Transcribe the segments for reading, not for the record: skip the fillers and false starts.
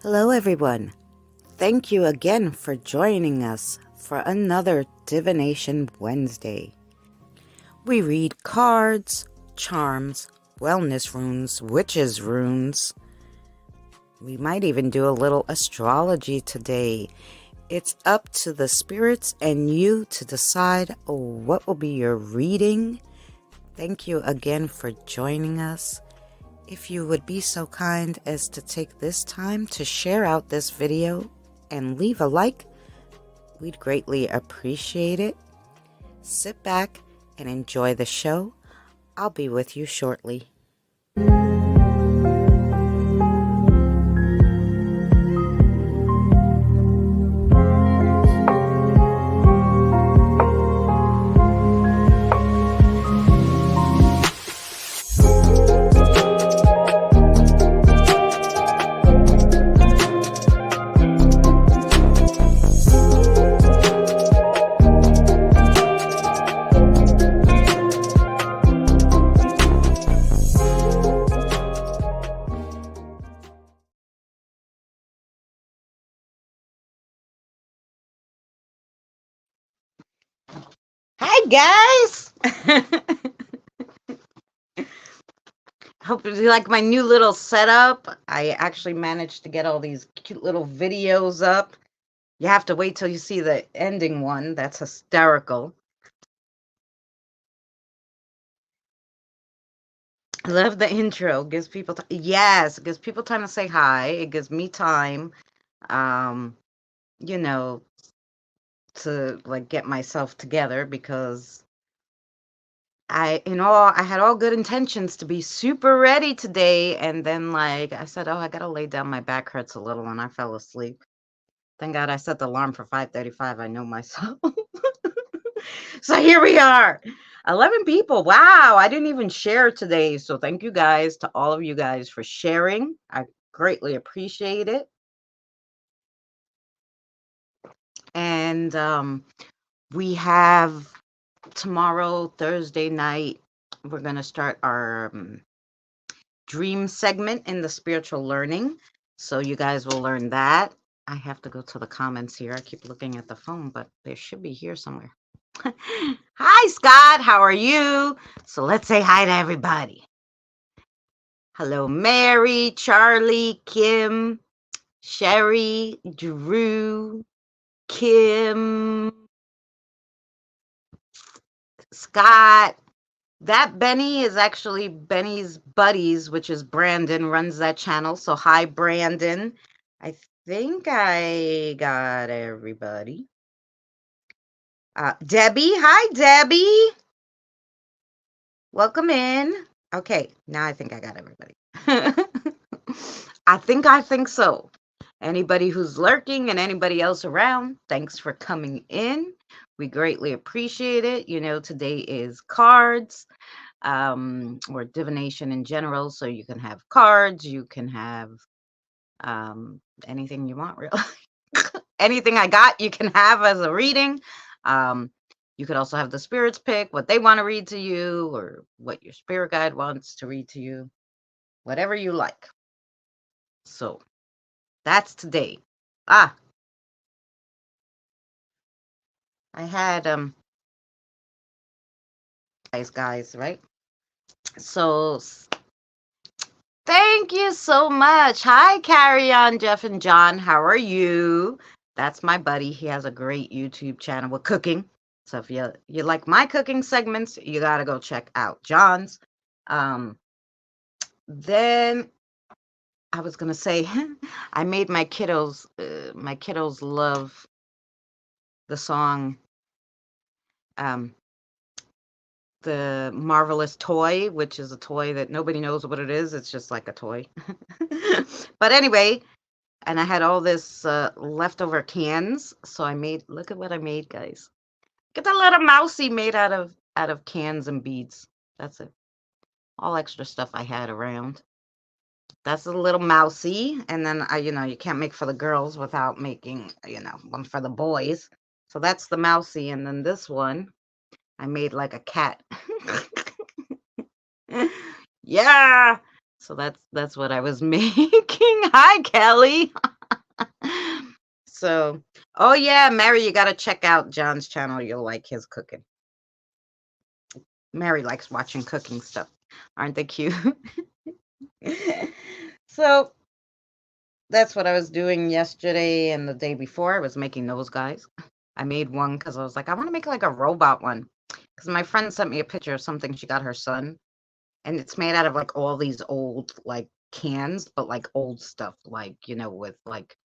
Hello, everyone. Thank you again for joining us for another Divination Wednesday. We read cards, charms, wellness runes, witches' runes. We might even do a little astrology today. It's up to the spirits and you to decide what will be your reading. Thank you again for joining us. If you would be so kind as to take this time to share out this video and leave a like, we'd greatly appreciate it. Sit back and enjoy the show. I'll be with you shortly. Hi, guys! Hope you like my new little setup. I actually managed to get all these cute little videos up. You have to wait till you see the ending one. That's hysterical. I love the intro. It gives people yes, it gives people time to say hi. It gives me time, you know, to like get myself together because I had all good intentions to be super ready today, and then like I said, oh, I gotta lay down. My back hurts a little, and I fell asleep. Thank God I set the alarm for 5:35. I know myself. So here we are. 11 people. Wow, I didn't even share today. So thank you guys to all of you guys for sharing. I greatly appreciate it. And we have tomorrow, Thursday night, we're going to start our dream segment in the spiritual learning. So you guys will learn that. I have to go to the comments here. I keep looking at the phone, but they should be here somewhere. Hi, Scott. How are you? So let's say hi to everybody. Hello, Mary, Charlie, Kim, Sherry, Drew, Kim, Scott. That Benny is actually Benny's buddies, which is Brandon, runs that channel. So hi, Brandon. I think I got everybody. Debbie, hi, Debbie. Welcome in. Okay, now I think I got everybody. I think so. Anybody who's lurking and anybody else around, thanks for coming in. We greatly appreciate it. You know, today is cards, or divination in general. So you can have cards, you can have anything you want, really. Anything I got, you can have as a reading. You could also have the spirits pick what they want to read to you or what your spirit guide wants to read to you, whatever you like. So that's today. I had guys, right? So thank you so much. Hi, Carry On, Jeff and John. How are you? That's my buddy. He has a great YouTube channel with cooking. So if you like my cooking segments, you gotta go check out John's. Then I was gonna say, I made my kiddos. My kiddos love the song, the Marvelous Toy, which is a toy that nobody knows what it is. It's just like a toy. But anyway, and I had all this leftover cans, so I made. Look at what I made, guys. Get that little mousey made out of cans and beads. That's it. All extra stuff I had around. That's a little mousey, and then you can't make for the girls without making, one for the boys. So that's the mousey, and then this one I made like a cat. Yeah. So that's what I was making. Hi, Kelly. So, oh yeah, Mary, you got to check out John's channel. You'll like his cooking. Mary likes watching cooking stuff. Aren't they cute? So that's what I was doing yesterday and the day before. I was making those guys. I made one because I was like, I want to make like a robot one. Because my friend sent me a picture of something she got her son. And it's made out of like all these old like cans, but like old stuff, like, with like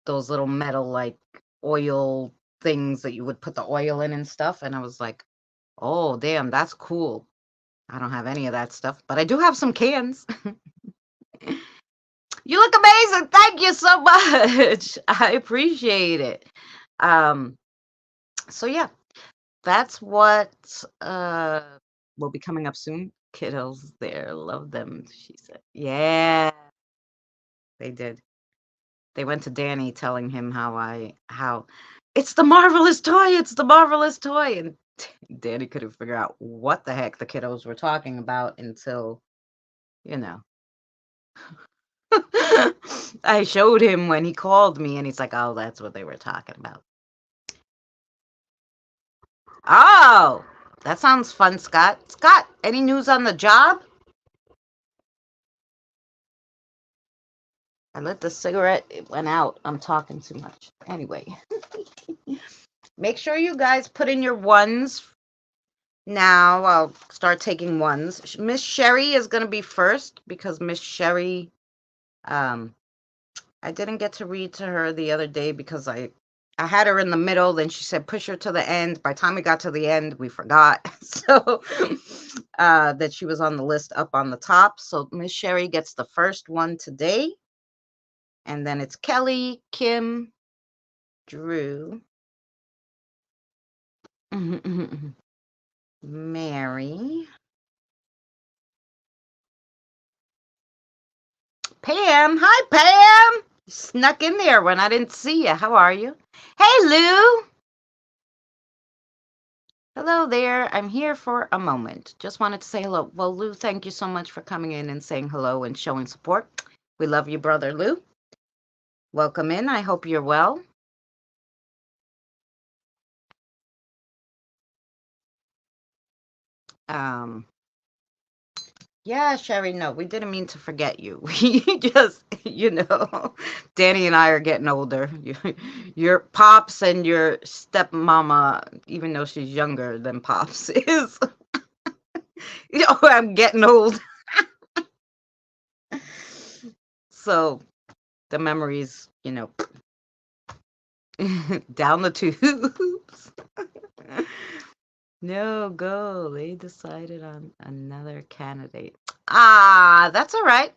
those little metal like oil things that you would put the oil in and stuff. And I was like, oh, damn, that's cool. I don't have any of that stuff, but I do have some cans. You look amazing. Thank you so much. I appreciate it. So yeah, that's what will be coming up soon. Kiddos there, love them, she said. Yeah, they did. They went to Danny telling him how it's the marvelous toy, it's the marvelous toy. And Danny couldn't figure out what the heck the kiddos were talking about until, you know. I showed him when he called me and he's like, oh, that's what they were talking about. Oh, that sounds fun, Scott. Scott, any news on the job? I lit the cigarette. It went out. I'm talking too much. Anyway, make sure you guys put in your ones. Now I'll start taking ones. Miss Sherry is going to be first because Miss Sherry, I didn't get to read to her the other day because I had her in the middle. Then she said, push her to the end. By the time we got to the end, we forgot. So that she was on the list up on the top. So Miss Sherry gets the first one today. And then it's Kelly, Kim, Drew, Mary, Pam. Hi, Pam. You snuck in there when I didn't see you. How are you? Hey, Lou. Hello there. I'm here for a moment. Just wanted to say hello. Well, Lou, thank you so much for coming in and saying hello and showing support. We love you, brother Lou. Welcome in. I hope you're well. Yeah, Sherry, no, we didn't mean to forget you. We just, Danny and I are getting older. Your pops and your stepmama, even though she's younger than pops, is, I'm getting old. So the memories, down the tubes. No, go. They decided on another candidate. Ah, that's all right.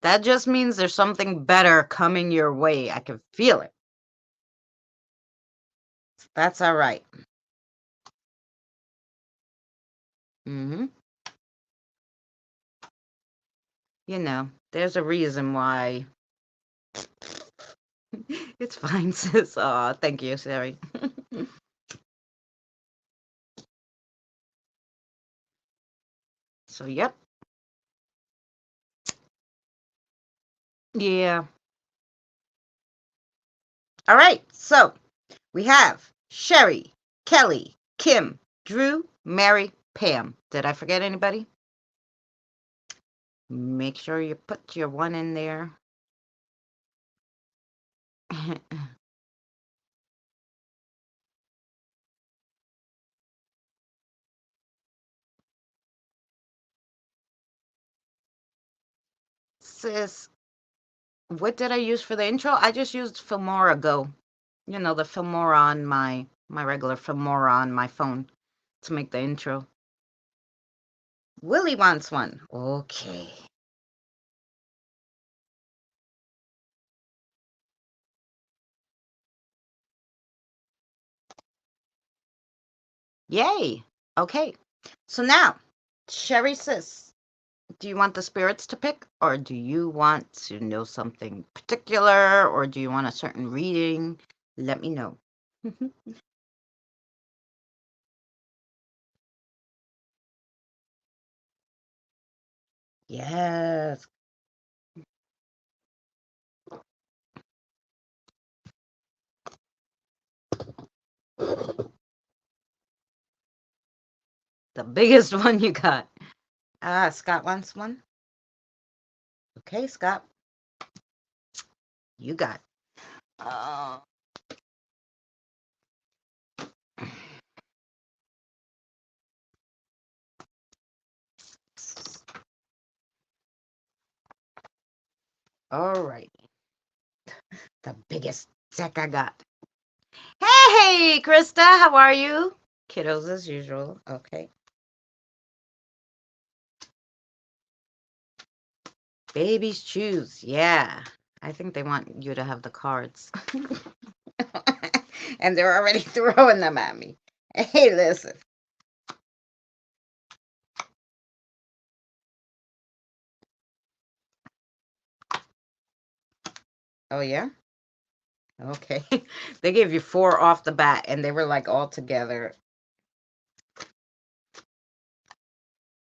That just means there's something better coming your way. I can feel it. That's all right. Mm-hmm. There's a reason why. It's fine, sis. Aw, thank you, Sherry. So, yep. Yeah. All right. So, we have Sherry, Kelly, Kim, Drew, Mary, Pam. Did I forget anybody? Make sure you put your one in there. Sis, what did I use for the intro? I just used Filmora Go. The Filmora on my regular Filmora on my phone to make the intro. Willie wants one. Okay. Yay. Okay. So now, Sherry sis, do you want the spirits to pick, or do you want to know something particular, or do you want a certain reading? Let me know. Yes. The biggest one you got. Ah, Scott wants one. Okay, Scott, you got. Uh, all right. The biggest deck I got. Hey, Krista, how are you? Kiddos as usual. Okay. Babies choose. Yeah. I think they want you to have the cards. And they're already throwing them at me. Hey, listen. Oh, yeah? Okay. They gave you 4 off the bat, and they were like all together.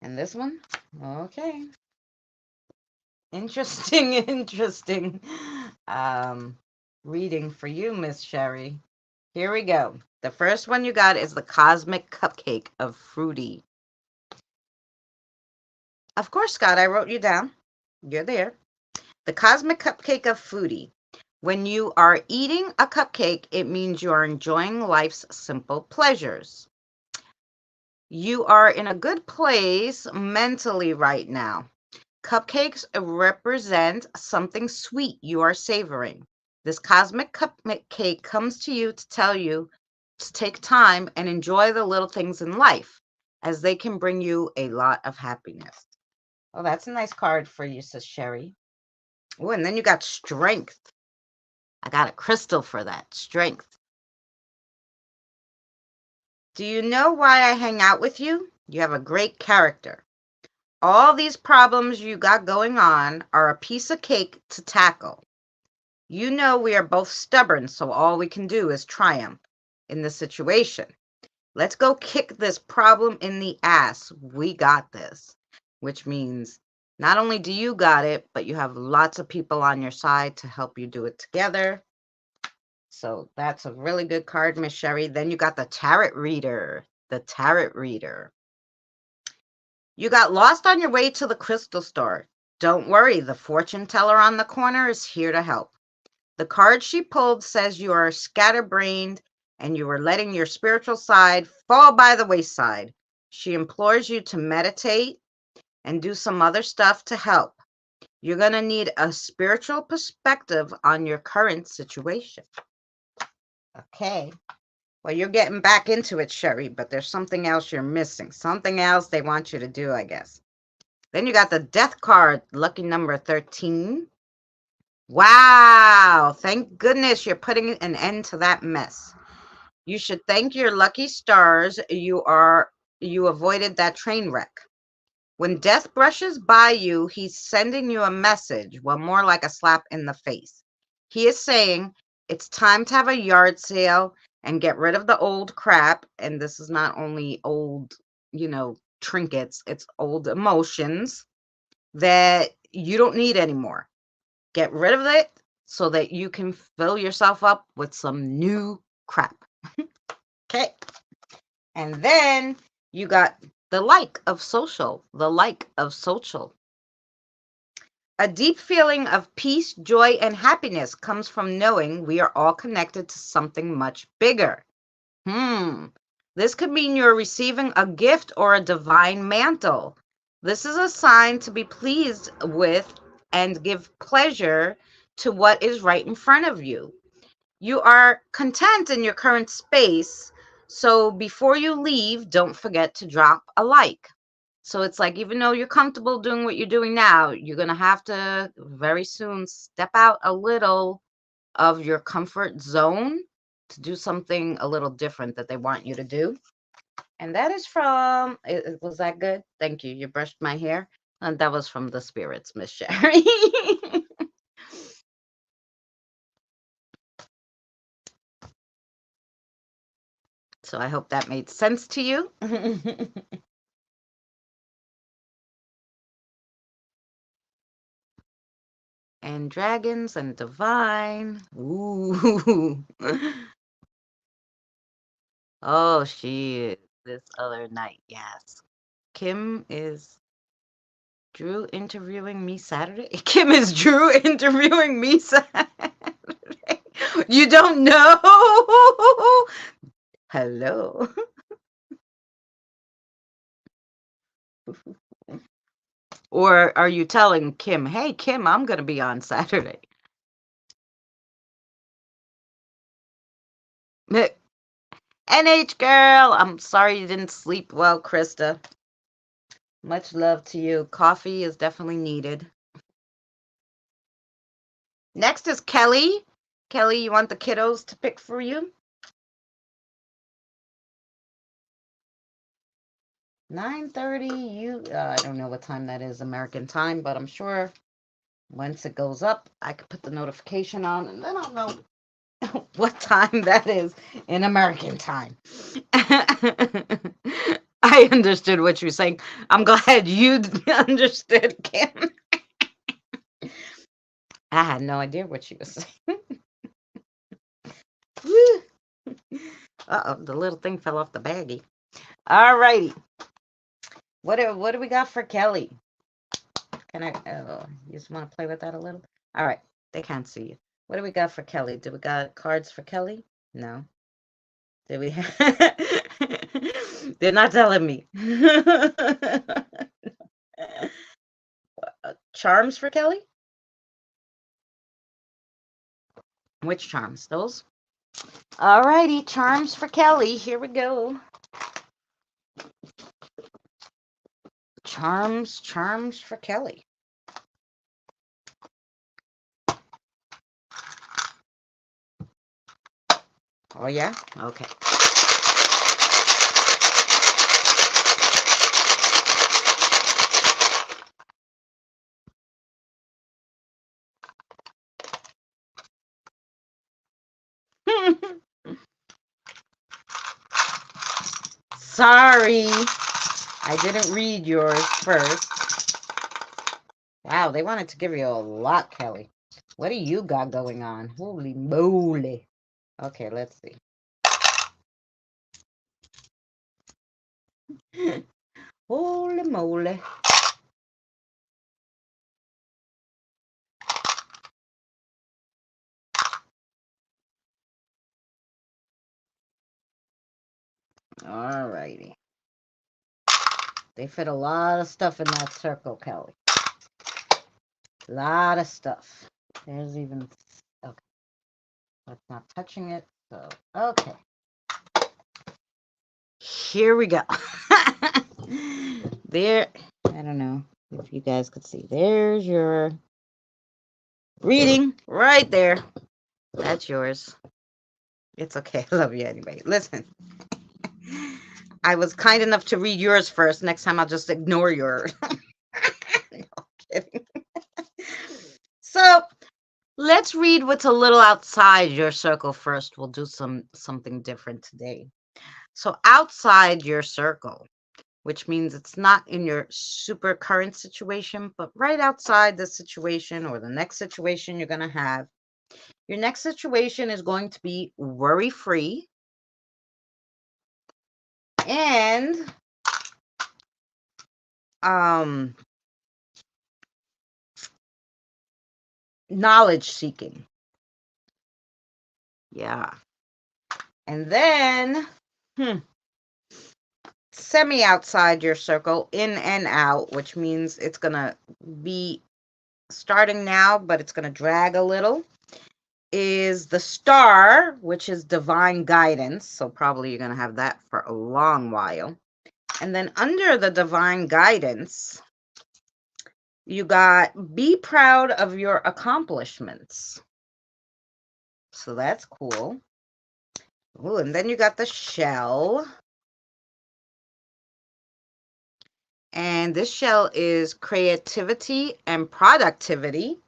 And this one? Okay. Interesting, interesting. Reading for you, Miss Sherry. Here we go. The first one you got is the Cosmic Cupcake of Fruity. Of course, Scott, I wrote you down. You're there. The Cosmic Cupcake of Fruity. When you are eating a cupcake, it means you are enjoying life's simple pleasures. You are in a good place mentally right now. Cupcakes represent something sweet you are savoring. This cosmic cupcake comes to you to tell you to take time and enjoy the little things in life, as they can bring you a lot of happiness. Oh, that's a nice card for you, says Sherry. Oh, and then you got strength. I got a crystal for that. Strength. Do you know why I hang out with you? You have a great character. All these problems you got going on are a piece of cake to tackle. You know we are both stubborn, so all we can do is triumph in this situation. Let's go kick this problem in the ass. We got this. Which means not only do you got it, but you have lots of people on your side to help you do it together. So that's a really good card, Miss Sherry. Then you got the Tarot Reader. The Tarot Reader. You got lost on your way to the crystal store. Don't worry, the fortune teller on the corner is here to help. The card she pulled says you are scatterbrained and you are letting your spiritual side fall by the wayside. She implores you to meditate and do some other stuff to help. You're going to need a spiritual perspective on your current situation. Okay. Well, you're getting back into it, Sherry, but there's something else you're missing. Something else they want you to do, I guess. Then you got the death card, lucky number 13. Wow. Thank goodness you're putting an end to that mess. You should thank your lucky stars you avoided that train wreck. When death brushes by you, he's sending you a message, well, more like a slap in the face. He is saying it's time to have a yard sale and get rid of the old crap. And this is not only old, trinkets, it's old emotions that you don't need anymore. Get rid of it so that you can fill yourself up with some new crap. Okay. And then you got the like of social. A deep feeling of peace, joy, and happiness comes from knowing we are all connected to something much bigger. This could mean you're receiving a gift or a divine mantle. This is a sign to be pleased with and give pleasure to what is right in front of you. You are content in your current space, so before you leave, don't forget to drop a like. So it's like, even though you're comfortable doing what you're doing now, you're going to have to very soon step out a little of your comfort zone to do something a little different that they want you to do. And that is from, was that good? Thank you. You brushed my hair. And that was from the spirits, Miss Sherry. So I hope that made sense to you. And dragons and divine. Ooh. Oh, she is this other night. Yes. Kim is Drew interviewing me Saturday. Kim is Drew interviewing me Saturday. You don't know? Hello. Or are you telling Kim, hey, Kim, I'm going to be on Saturday? NH girl, I'm sorry you didn't sleep well, Krista. Much love to you. Coffee is definitely needed. Next is Kelly. Kelly, you want the kiddos to pick for you? 9:30. I don't know what time that is American time, but I'm sure once it goes up, I could put the notification on, and then I'll know what time that is in American time. I understood what you were saying. I'm glad you understood, Kim. I had no idea what she was saying. Uh-oh, the little thing fell off the baggie. All righty. What do we got for Kelly? Can I, you just want to play with that a little? All right. They can't see you. What do we got for Kelly? Do we got cards for Kelly? No. Did we? They're not telling me. Charms for Kelly? Which charms? Those? All righty. Charms for Kelly. Here we go. Charms for Kelly. Oh, yeah? Okay. Sorry. I didn't read yours first. Wow, they wanted to give you a lot, Kelly. What do you got going on? Holy moly. Okay, let's see. Holy moly. All righty. They fit a lot of stuff in that circle, Kelly. A lot of stuff. There's even, okay, that's not touching it. So, okay. Here we go. There, I don't know if you guys could see. There's your reading right there. That's yours. It's okay. I love you anyway. Listen, I was kind enough to read yours first. Next time I'll just ignore yours. No kidding. So let's read what's a little outside your circle first. We'll do something different today. So outside your circle, which means it's not in your super current situation, but right outside the situation or the next situation you're going to have. Your next situation is going to be worry-free and knowledge seeking. Yeah. And then semi outside your circle, in and out, which means it's going to be starting now, but it's going to drag a little, is the star, which is divine guidance. So probably you're going to have that for a long while. And then under the divine guidance, you got be proud of your accomplishments. So that's cool. Ooh, and then you got the shell. And this shell is creativity and productivity.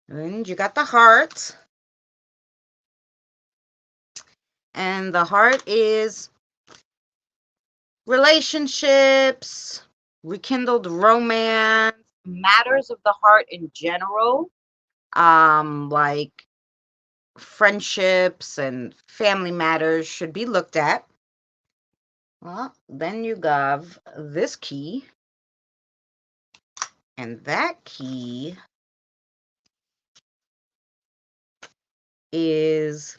And you got the heart. And the heart is relationships, rekindled romance, matters of the heart in general, like friendships and family matters should be looked at. Well, then you have this key, and that key is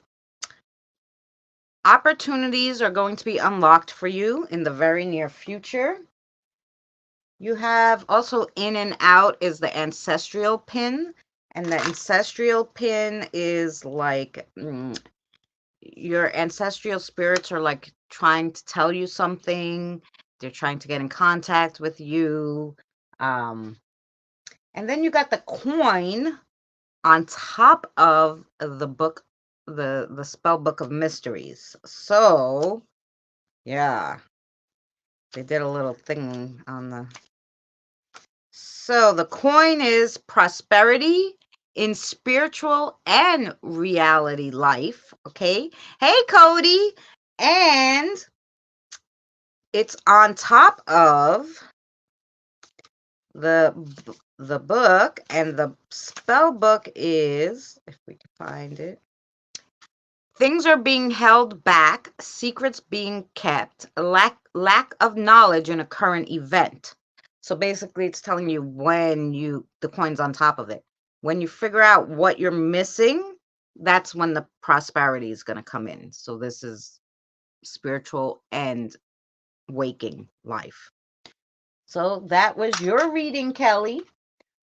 opportunities are going to be unlocked for you in the very near future. You have also in and out is the ancestral pin, and the ancestral pin is like your ancestral spirits are like trying to tell you something. They're trying to get in contact with you. And then you got the coin on top of the book, the spell book of mysteries. So, yeah, they did a little thing on the. So the coin is prosperity in spiritual and reality life. Okay. Hey, Cody. And it's on top of the book, and the spell book is, if we can find it, things are being held back, secrets being kept, lack of knowledge in a current event. So basically it's telling you when the coin's on top of it. When you figure out what you're missing, that's when the prosperity is going to come in. So this is spiritual and waking life. So that was your reading, Kelly.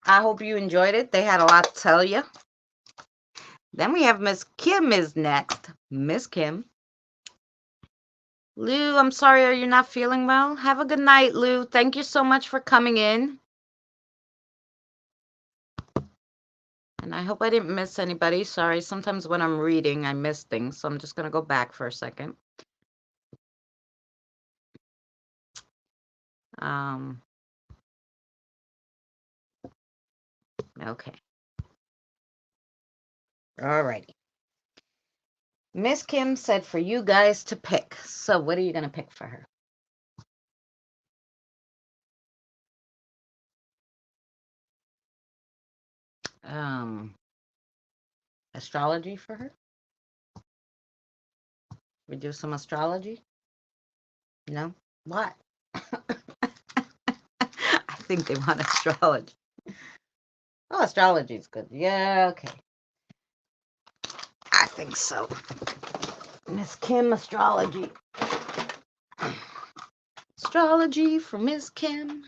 I hope you enjoyed it. They had a lot to tell you. Then we have Miss Kim is next. Miss Kim. Lou, I'm sorry, are you not feeling well? Have a good night, Lou. Thank you so much for coming in. And I hope I didn't miss anybody. Sorry, sometimes when I'm reading, I miss things. So I'm just going to go back for a second. Okay. Alrighty. Miss Kim said for you guys to pick. So what are you going to pick for her? Astrology for her? We do some astrology? No? What? I think they want astrology. Oh, astrology is good. Yeah, okay. I think so. Miss Kim, astrology. Astrology for Miss Kim.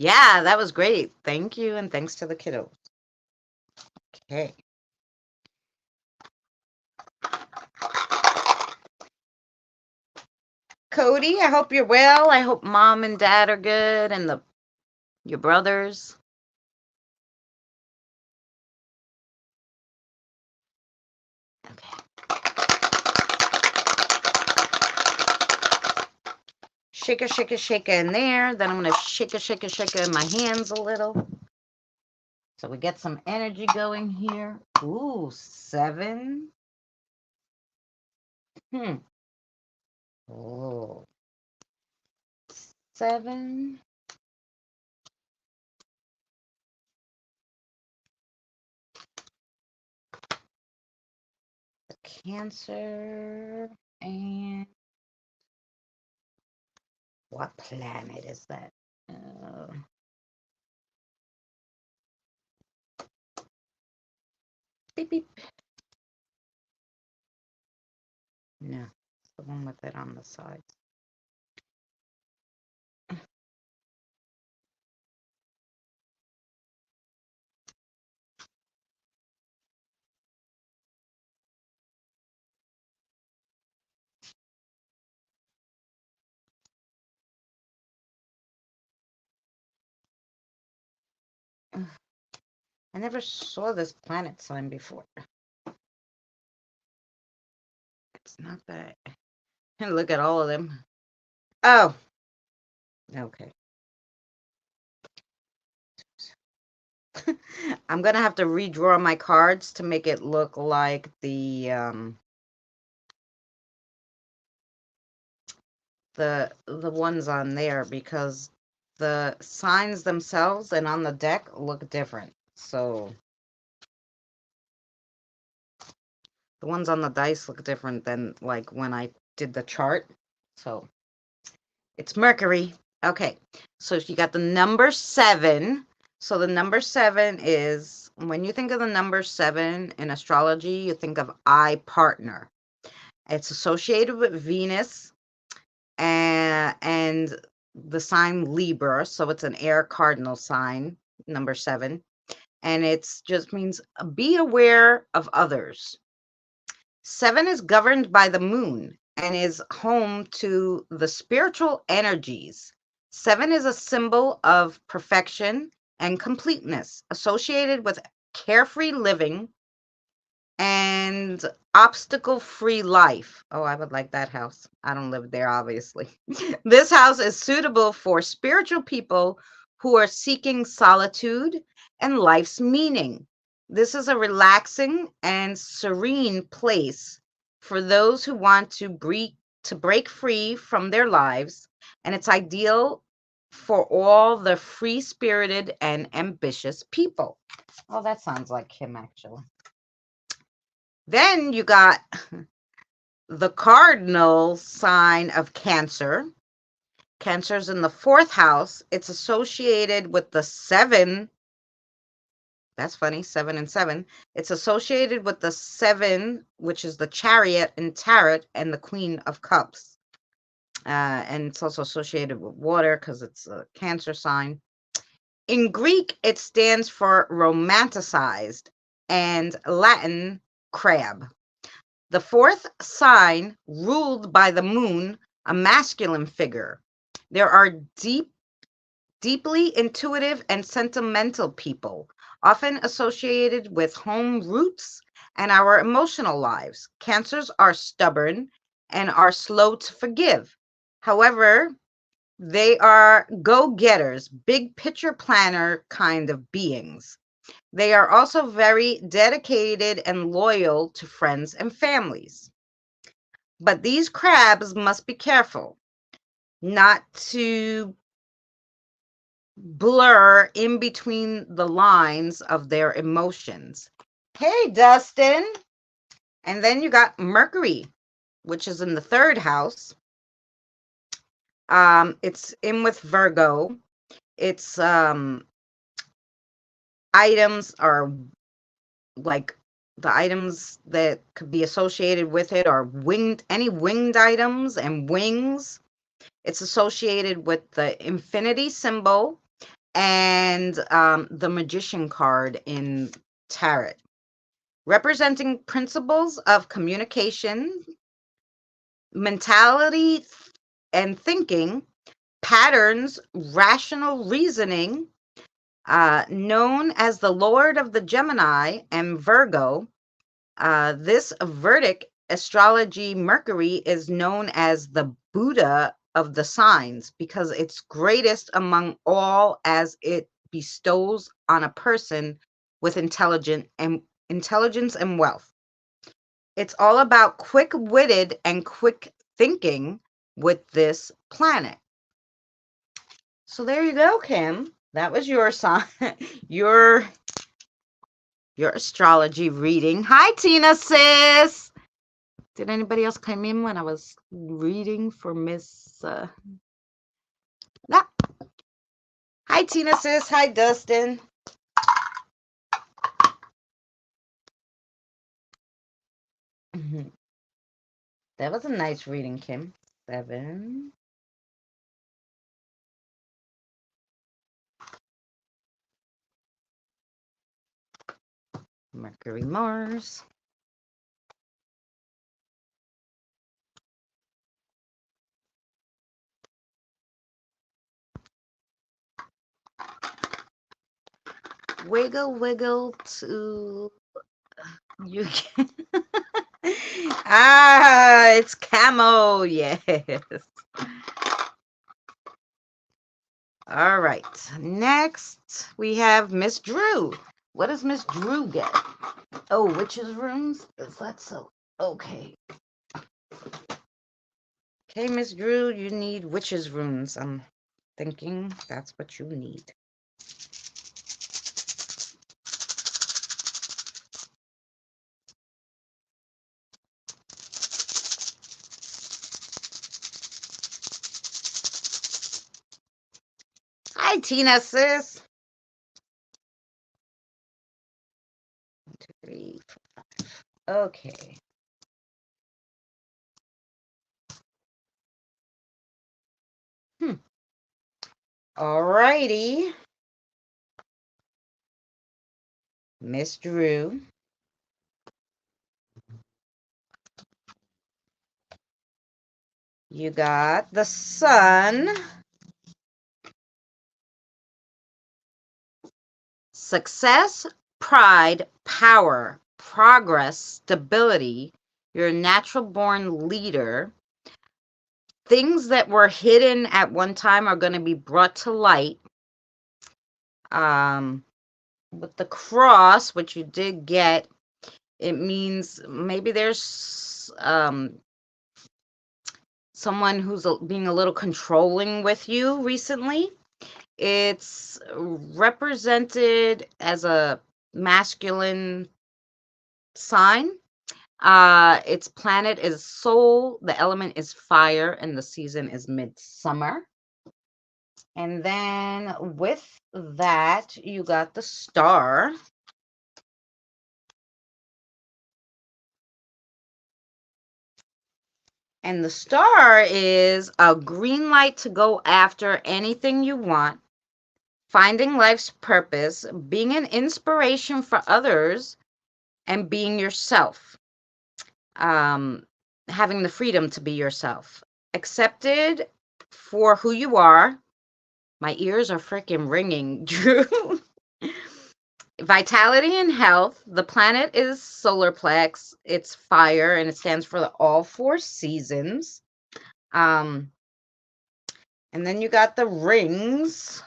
Yeah, that was great. Thank you, and thanks to the kiddos. Okay. Cody, I hope you're well. I hope mom and dad are good and your brothers. Okay. Shake it, shake it, shake it in there. Then I'm going to shake it, shake it, shake it in my hands a little. So we get some energy going here. Ooh, 7. Oh, 7. The Cancer. And what planet is that? Beep, beep. No, it's the one with it on the side. I never saw this planet sign before. It's not that. Look at all of them. Oh, okay. I'm gonna have to redraw my cards to make it look like the ones on there, because the signs themselves and on the deck look different. So the ones on the dice look different than like when I did the chart. So it's Mercury. Okay, so you got the number 7. So the number 7 is, when you think of the number 7 in astrology, you think of I partner. It's associated with Venus and the sign Libra. So it's an air cardinal sign, number 7. And it's just means be aware of others. 7 is governed by the moon and is home to the spiritual energies. 7 is a symbol of perfection and completeness, associated with carefree living and obstacle-free life. Oh, I would like that house. I don't live there, obviously. This house is suitable for spiritual people who are seeking solitude and life's meaning. This is a relaxing and serene place for those who want to break free from their lives, and it's ideal for all the free-spirited and ambitious people. Oh, that sounds like him, actually. Then you got the cardinal sign of Cancer. Cancer's in the 4th house. It's associated with the 7. That's funny, 7 and 7. It's associated with the 7, which is the Chariot and Tarot, and the Queen of Cups. And it's also associated with water because it's a Cancer sign. In Greek, it stands for romanticized, and Latin, crab. The 4th sign, ruled by the moon, a masculine figure. There are deeply intuitive and sentimental people, often associated with home roots and our emotional lives. Cancers are stubborn and are slow to forgive. However, they are go-getters, big picture planner kind of beings. They are also very dedicated and loyal to friends and families. But these crabs must be careful not to blur in between the lines of their emotions. Hey, Dustin. And then you got Mercury, which is in the 3rd house. It's in with Virgo. It's items are like the items that could be associated with it are any winged items and wings. It's associated with the infinity symbol and the Magician card in Tarot, representing principles of communication, mentality, and thinking, patterns, rational reasoning, known as the Lord of the Gemini and Virgo. This Vedic astrology Mercury is known as the Buddha of the signs because it's greatest among all as it bestows on a person with intelligence and wealth. It's all about quick-witted and quick thinking with this planet. So there you go, Kim. That was your sign, your astrology reading. Hi, Tina, sis. Did anybody else come in when I was reading for Miss? No. Hi, Tina, sis. Hi, Dustin. That was a nice reading, Kim. 7. Mercury, Mars. Wiggle, wiggle to you. It's camo. Yes. All right. Next, we have Miss Drew. What does Miss Drew get? Oh, witches' rooms? Is that so? Okay. Okay, Miss Drew, you need witches' runes. I'm thinking that's what you need. Hi, Tina, sis. 1, 2, 3, 4, 5. Okay. All righty. Miss Drew. You got the sun. Success, pride, power, progress, stability. You're a natural born leader. Things that were hidden at one time are going to be brought to light. With the cross, which you did get, it means maybe there's someone who's being a little controlling with you recently. It's represented as a masculine sign. Its planet is soul, the element is fire, and the season is midsummer. And then with that, you got the star. And the star is a green light to go after anything you want, finding life's purpose, being an inspiration for others, and being yourself. Having the freedom to be yourself. Accepted for who you are. My ears are freaking ringing, Drew. Vitality and health. The planet is solar plex. It's fire, and it stands for all 4 seasons. And then you got the rings,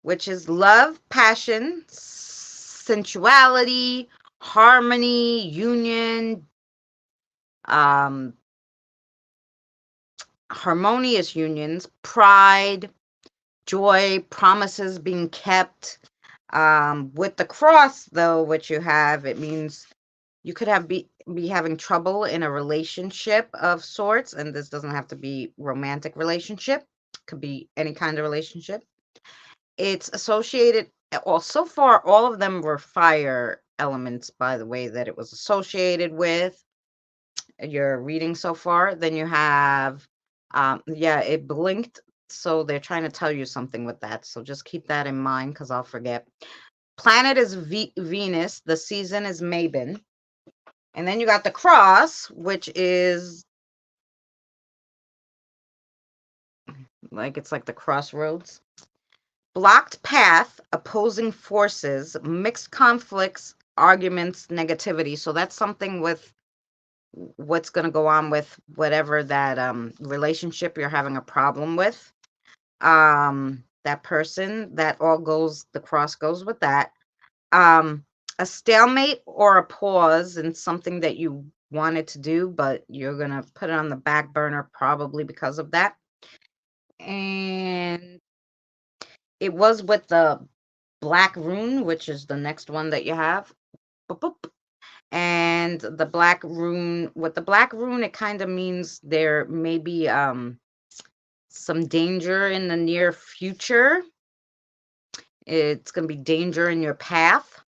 which is love, passion, sensuality, harmony, union, harmonious unions, pride, joy, promises being kept. With the cross, though, which you have, it means you could be having trouble in a relationship of sorts, and this doesn't have to be romantic relationship. It could be any kind of relationship. It's associated, well, so far, all of them were fire elements, by the way, that it was associated with. Your reading so far. Then you have Yeah, it blinked, so they're trying to tell you something with that. So just keep that in mind because I'll forget. Planet is Venus. The season is Mabon. And then you got the cross, which is like it's like the crossroads. Blocked path, opposing forces, mixed conflicts, arguments, negativity. So that's something with what's going to go on with whatever that relationship you're having a problem with. That person, that all goes, the cross goes with that. A stalemate or a pause in something that you wanted to do, but you're going to put it on the back burner probably because of that. And it was with the black rune, which is the next one that you have. Boop, boop. And the black rune, with the black rune, it kind of means there may be some danger in the near future. It's going to be danger in your path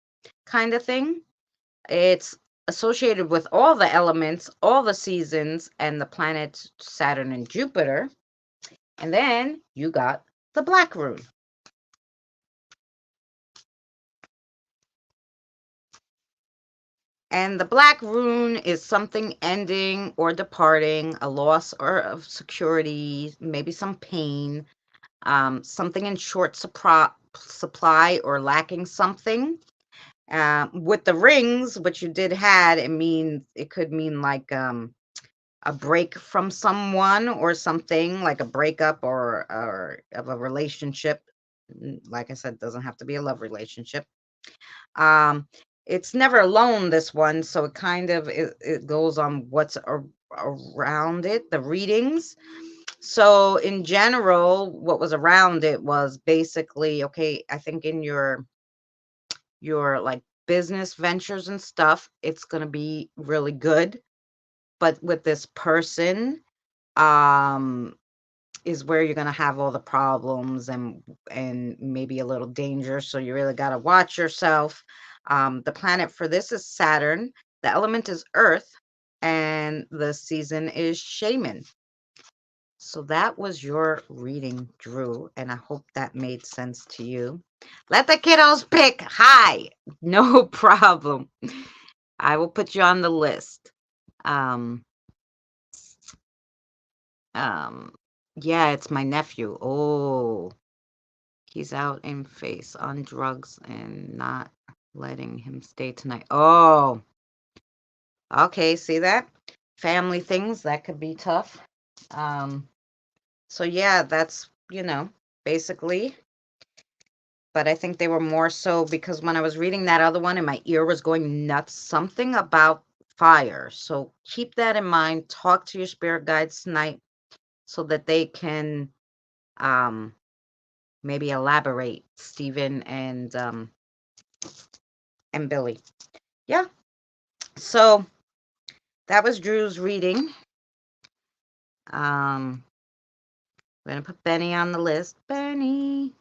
kind of thing. It's associated with all the elements, all the seasons, and the planets Saturn and Jupiter. And then you got the black rune. And the black rune is something ending or departing, a loss or of security, maybe some pain, something in short supply or lacking something. With the rings, which you did had, it could mean like a break from someone or something, like a breakup or of a relationship. Like I said, it doesn't have to be a love relationship. It's never alone, this one, so it kind of it goes on what's around it, the readings. So in general, what was around it was basically, okay, I think in your like business ventures and stuff, it's going to be really good. But with this person, is where you're going to have all the problems and maybe a little danger. So you really got to watch yourself. The planet for this is Saturn. The element is Earth, and the season is Shaman. So that was your reading, Drew, and I hope that made sense to you. Let the kiddos pick. Hi, no problem. I will put you on the list. Um, yeah, it's my nephew. Oh, he's out in face on drugs and not letting him stay tonight. Oh, okay, see that? Family things, that could be tough. So yeah, that's, basically. But I think they were more so because when I was reading that other one and my ear was going nuts, something about fire. So keep that in mind. Talk to your spirit guides tonight so that they can maybe elaborate, Stephen and Billy. Yeah. So that was Drew's reading. We're gonna put Benny on the list. Benny.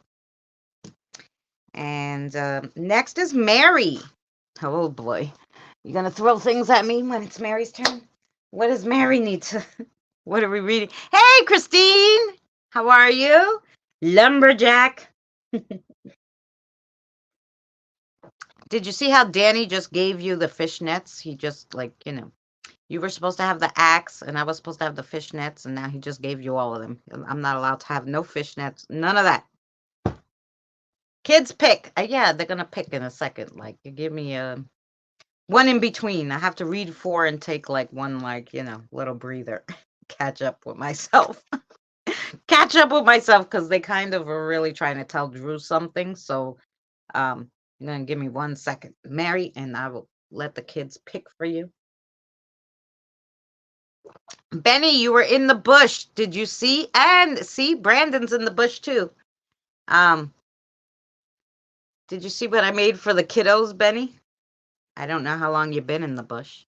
And next is Mary. Oh boy. You gonna throw things at me when it's Mary's turn? What does Mary need to? What are we reading? Hey, Christine! How are you? Lumberjack. Did you see how Danny just gave you the fishnets? He just, like, you were supposed to have the axe, and I was supposed to have the fishnets, and now he just gave you all of them. I'm not allowed to have no fishnets. None of that. Kids pick. Yeah, they're gonna pick in a second. Like, you give me a one in between. I have to read 4 and take like one, like, little breather. Catch up with myself. Catch up with myself because they kind of are really trying to tell Drew something. So you're gonna give me 1 second, Mary, and I will let the kids pick for you. Benny, you were in the bush. Did you see? And see, Brandon's in the bush too. Did you see what I made for the kiddos, Benny? I don't know how long you've been in the bush.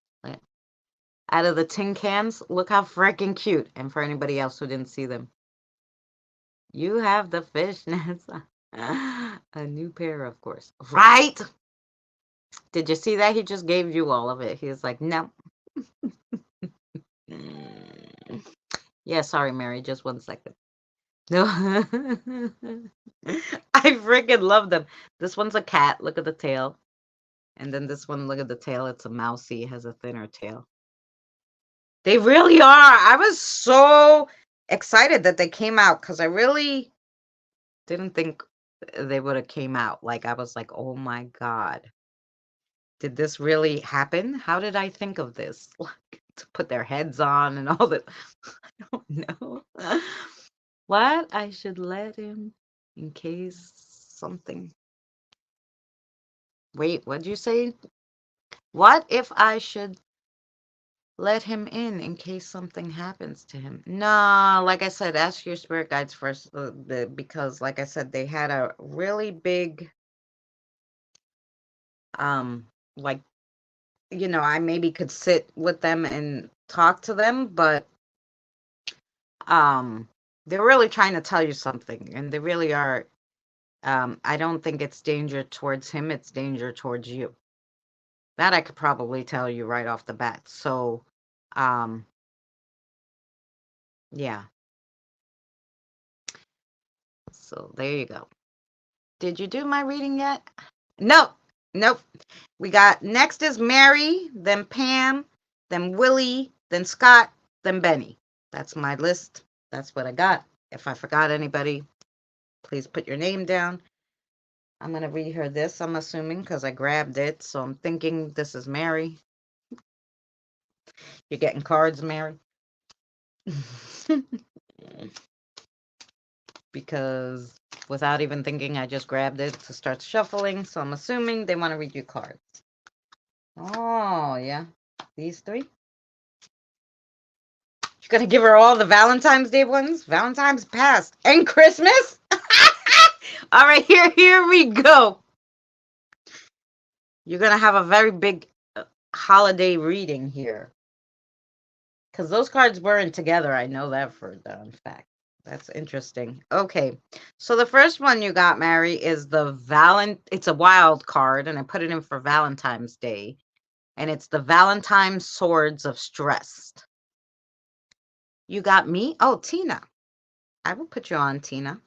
Out of the tin cans, look how freaking cute. And for anybody else who didn't see them, you have the fishnets. A new pair, of course. Right? Did you see that? He just gave you all of it. He was like, no. Yeah, sorry, Mary, just 1 second. No. I freaking love them. This one's a cat. Look at the tail. And then this one, look at the tail. It's a mousey. It has a thinner tail. They really are. I was so excited that they came out because I really didn't think they would have came out. Like, I was like, oh my God. Did this really happen? How did I think of this? Like, to put their heads on and all that. I don't know. What? I should let him in case something. Wait, what'd you say? What if I should let him in case something happens to him? No, like I said, ask your spirit guides first, because like I said, they had a really big, like, I maybe could sit with them and talk to them, but they're really trying to tell you something, and they really are. I don't think it's danger towards him, it's danger towards you. That I could probably tell you right off the bat. So, yeah. So there you go. Did you do my reading yet? Nope. Nope. We got next is Mary, then Pam, then Willie, then Scott, then Benny. That's my list. That's what I got. If I forgot anybody, please put your name down. I'm going to read her this, I'm assuming, because I grabbed it. So I'm thinking this is Mary. You're getting cards, Mary? Because without even thinking, I just grabbed it to start shuffling. So I'm assuming they want to read you cards. Oh, yeah. These three? You're going to give her all the Valentine's Day ones? Valentine's passed. And Christmas? All right, here we go. You're going to have a very big holiday reading here. Because those cards weren't together. I know that for a fact. That's interesting. Okay. So the first one you got, Mary, is it's a wild card, and I put it in for Valentine's Day. And it's the Valentine Swords of Stress. You got me? Oh, Tina. I will put you on, Tina.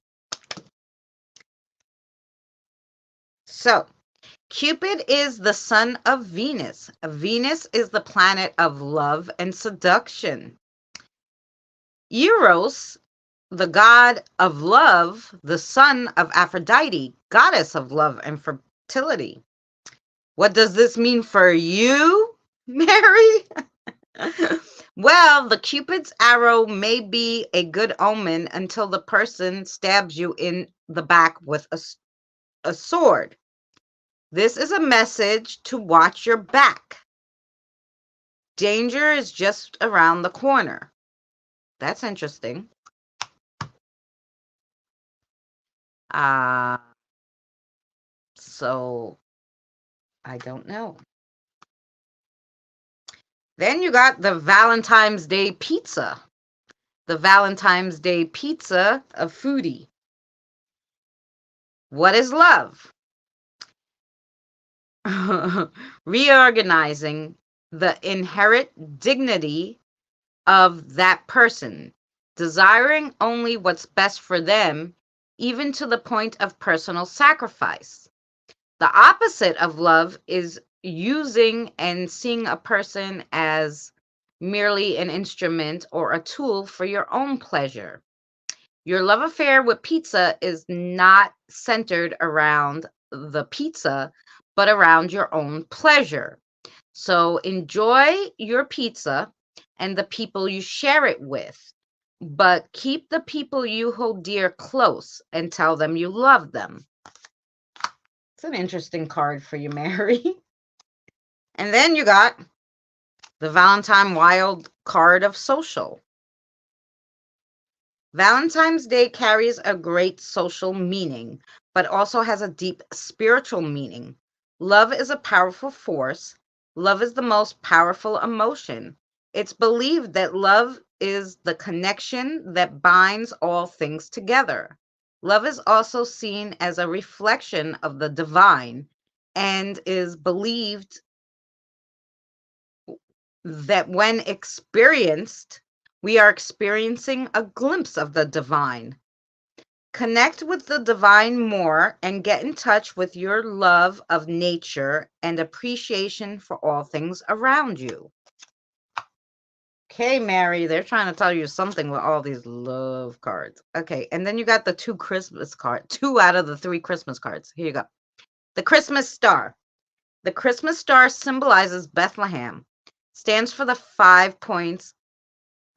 So, Cupid is the son of Venus. Venus is the planet of love and seduction. Eros, the god of love, the son of Aphrodite, goddess of love and fertility. What does this mean for you, Mary? Well, the Cupid's arrow may be a good omen until the person stabs you in the back with a sword. This is a message to watch your back. Danger is just around the corner. That's interesting. So I don't know. Then you got the Valentine's Day pizza. The Valentine's Day pizza of foodie. What is love? Reorganizing the inherent dignity of that person, desiring only what's best for them, even to the point of personal sacrifice. The opposite of love is using and seeing a person as merely an instrument or a tool for your own pleasure. Your love affair with pizza is not centered around the pizza, but around your own pleasure. So enjoy your pizza and the people you share it with, but keep the people you hold dear close and tell them you love them. It's an interesting card for you, Mary. And then you got the Valentine Wild card of social. Valentine's Day carries a great social meaning, but also has a deep spiritual meaning. Love is a powerful force. Love is the most powerful emotion. It's believed that love is the connection that binds all things together. Love is also seen as a reflection of the divine and is believed that when experienced We are experiencing a glimpse of the divine. Connect with the divine more and get in touch with your love of nature and appreciation for all things around you. Okay, Mary, they're trying to tell you something with all these love cards. Okay, and then you got the 2 Christmas cards, 2 out of the 3 Christmas cards. Here you go. The Christmas star. The Christmas star symbolizes Bethlehem, stands for the 5 points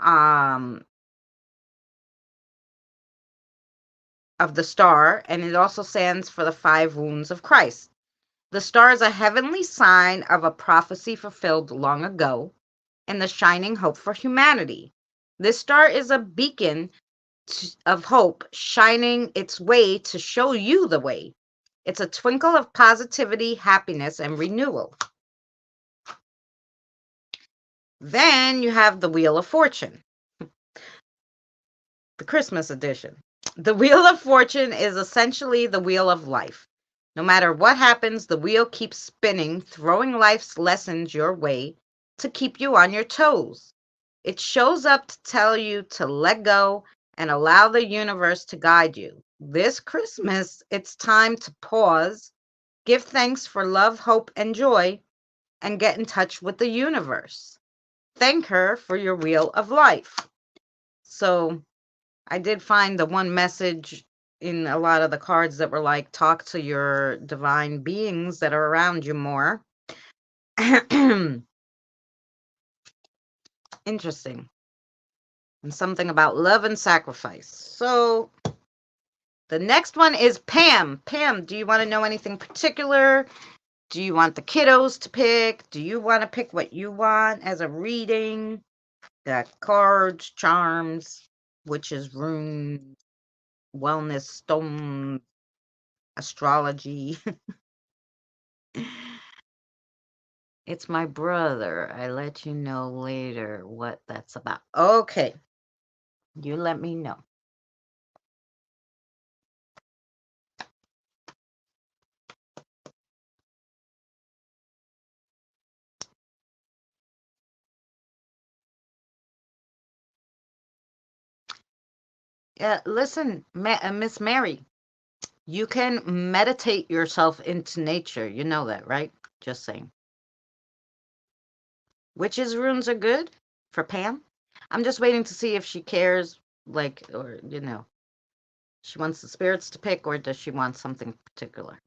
of the star, and it also stands for the 5 wounds of Christ. The star is a heavenly sign of a prophecy fulfilled long ago and the shining hope for humanity. This star is a beacon of hope shining its way to show you the way. It's a twinkle of positivity, happiness, and renewal. Then you have the Wheel of Fortune, the Christmas edition. The Wheel of Fortune is essentially the wheel of life. No matter what happens, the wheel keeps spinning, throwing life's lessons your way to keep you on your toes. It shows up to tell you to let go and allow the universe to guide you. This Christmas, it's time to pause, give thanks for love, hope, and joy, and get in touch with the universe. Thank her for your wheel of life. So I did find the one message in a lot of the cards that were like, talk to your divine beings that are around you more. Interesting. And something about love and sacrifice. So the next one is Pam. Pam, do you want to know anything particular? Do you want the kiddos to pick? Do you want to pick what you want as a reading? Got cards, charms, witches, runes, wellness, stone, astrology. It's my brother. I let you know later what that's about. Okay. You let me know. Listen, Miss Mary, you can meditate yourself into nature. You know that, right? Just saying. Witches runes are good for Pam. I'm just waiting to see if she cares, like, or, she wants the spirits to pick, or does she want something particular?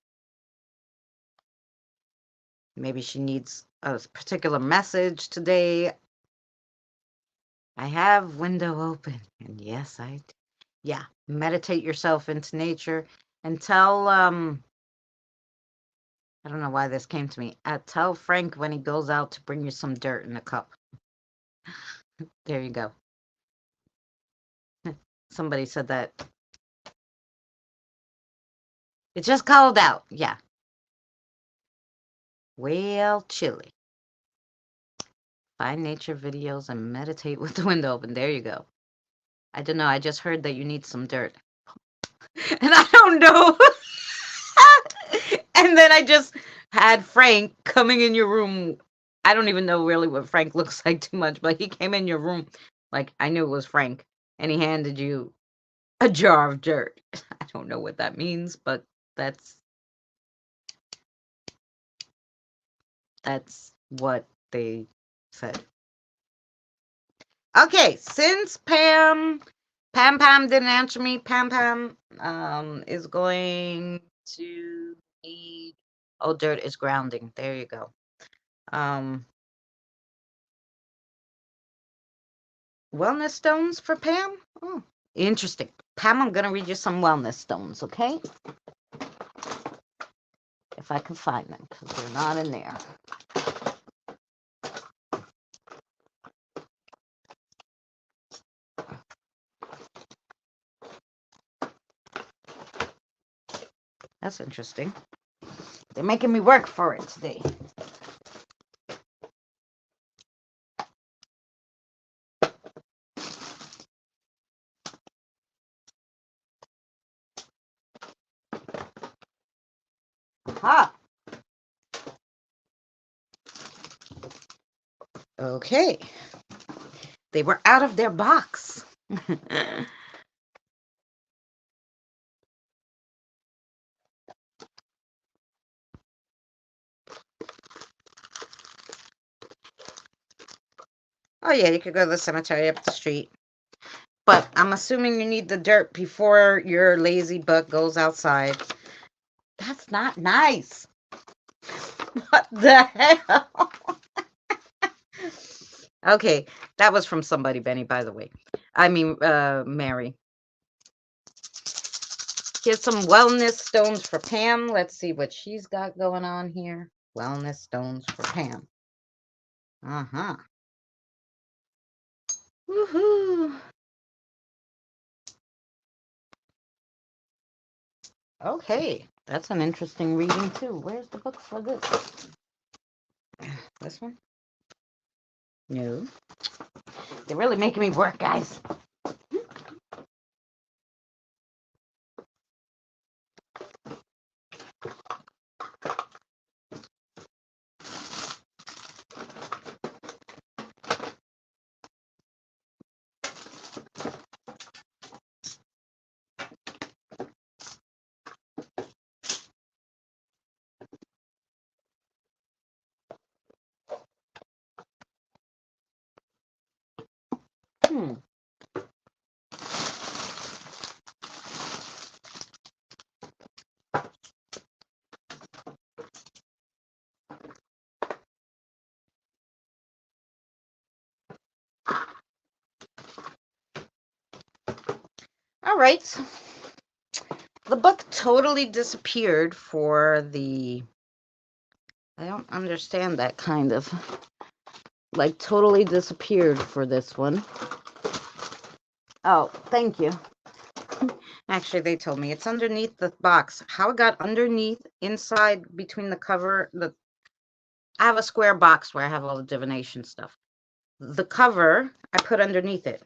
Maybe she needs a particular message today. I have window open, and yes, yeah, meditate yourself into nature and tell, I don't know why this came to me. Tell Frank when he goes out to bring you some dirt in a cup. There you go. Somebody said that. It's just cold out. Yeah. Well, chilly. Find nature videos and meditate with the window open. There you go. I don't know. I just heard that you need some dirt. And I don't know. And then I just had Frank coming in your room. I don't even know really what Frank looks like too much, but he came in your room like I knew it was Frank, and he handed you a jar of dirt. I don't know what that means, but that's what they said. Okay, since Pam didn't answer me, Pam is going to need, oh, dirt is grounding. There you go. Wellness stones for Pam? Oh, interesting. Pam, I'm going to read you some wellness stones, okay? If I can find them, because they're not in there. That's interesting. They're making me work for it today. Aha. Okay. They were out of their box. Oh yeah, you could go to the cemetery up the street. But I'm assuming you need the dirt before your lazy butt goes outside. That's not nice. What the hell? Okay, that was from somebody, Benny, by the way. I mean, Mary. Here's some wellness stones for Pam. Let's see what she's got going on here. Wellness stones for Pam. Uh-huh. Woohoo. Okay, that's an interesting reading too. Where's the book for this? This one? No. They're really making me work, guys. All right. The book totally disappeared for the... I don't understand that kind of... Like, totally disappeared for this one. Oh, thank you. Actually, they told me it's underneath the box. How it got underneath, inside, between the cover, I have a square box where I have all the divination stuff. The cover, I put underneath it.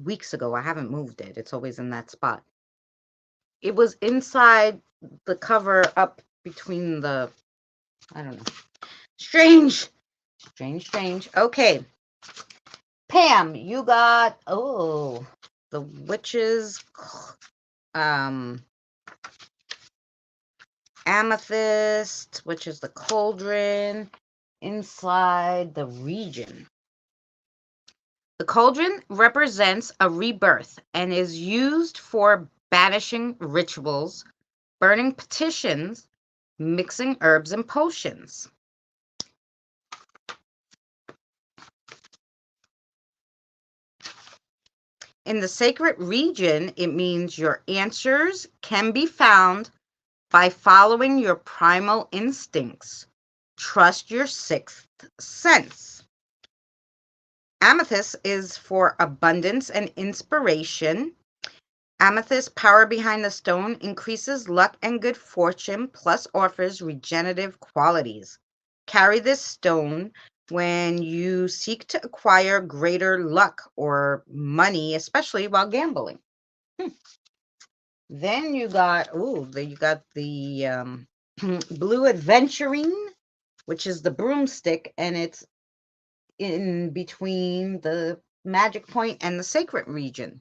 Weeks ago, I haven't moved it. It's always in that spot. It was inside the cover up between the... I don't know. Strange. Strange. Okay. Pam, you got... Oh, the witch's... amethyst, which is the cauldron inside the region. The cauldron represents a rebirth and is used for banishing rituals, burning petitions, mixing herbs and potions. In the sacred region, it means your answers can be found by following your primal instincts. Trust your sixth sense. Amethyst is for abundance and inspiration. Amethyst power behind the stone increases luck and good fortune, plus offers regenerative qualities. Carry this stone when you seek to acquire greater luck or money, especially while gambling. Then you got, the blue adventurine, which is the broomstick, and it's in between the magic point and the sacred region.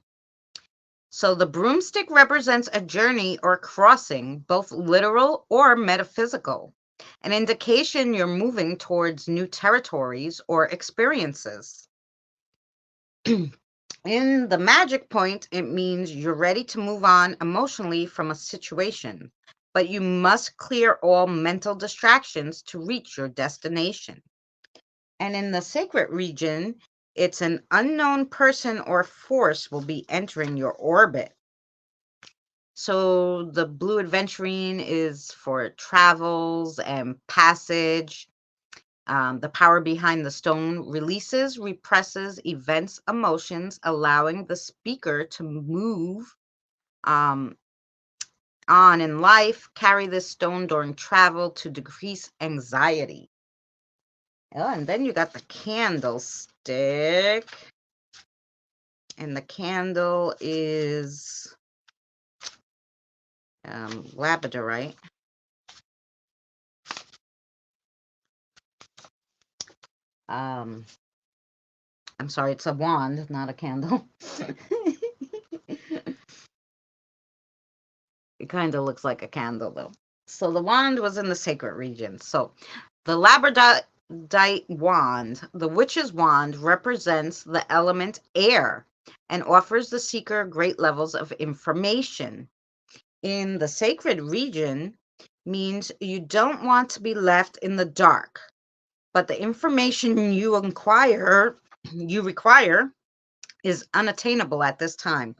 So the broomstick represents a journey or crossing, both literal or metaphysical, an indication you're moving towards new territories or experiences. In the magic point, it means you're ready to move on emotionally from a situation, but you must clear all mental distractions to reach your destination. And in the sacred region, it's an unknown person or force will be entering your orbit. So the blue adventurine is for travels and passage. The power behind the stone releases, represses events, emotions, allowing the speaker to move on in life. Carry this stone during travel to decrease anxiety. Oh, and then you got the candlestick. And the candle is labradorite. I'm sorry, it's a wand, not a candle. It kind of looks like a candle, though. So the wand was in the sacred region. So the labradorite wand, the witch's wand, represents the element air and offers the seeker great levels of information. In the sacred region means you don't want to be left in the dark, but the information you require is unattainable at this time.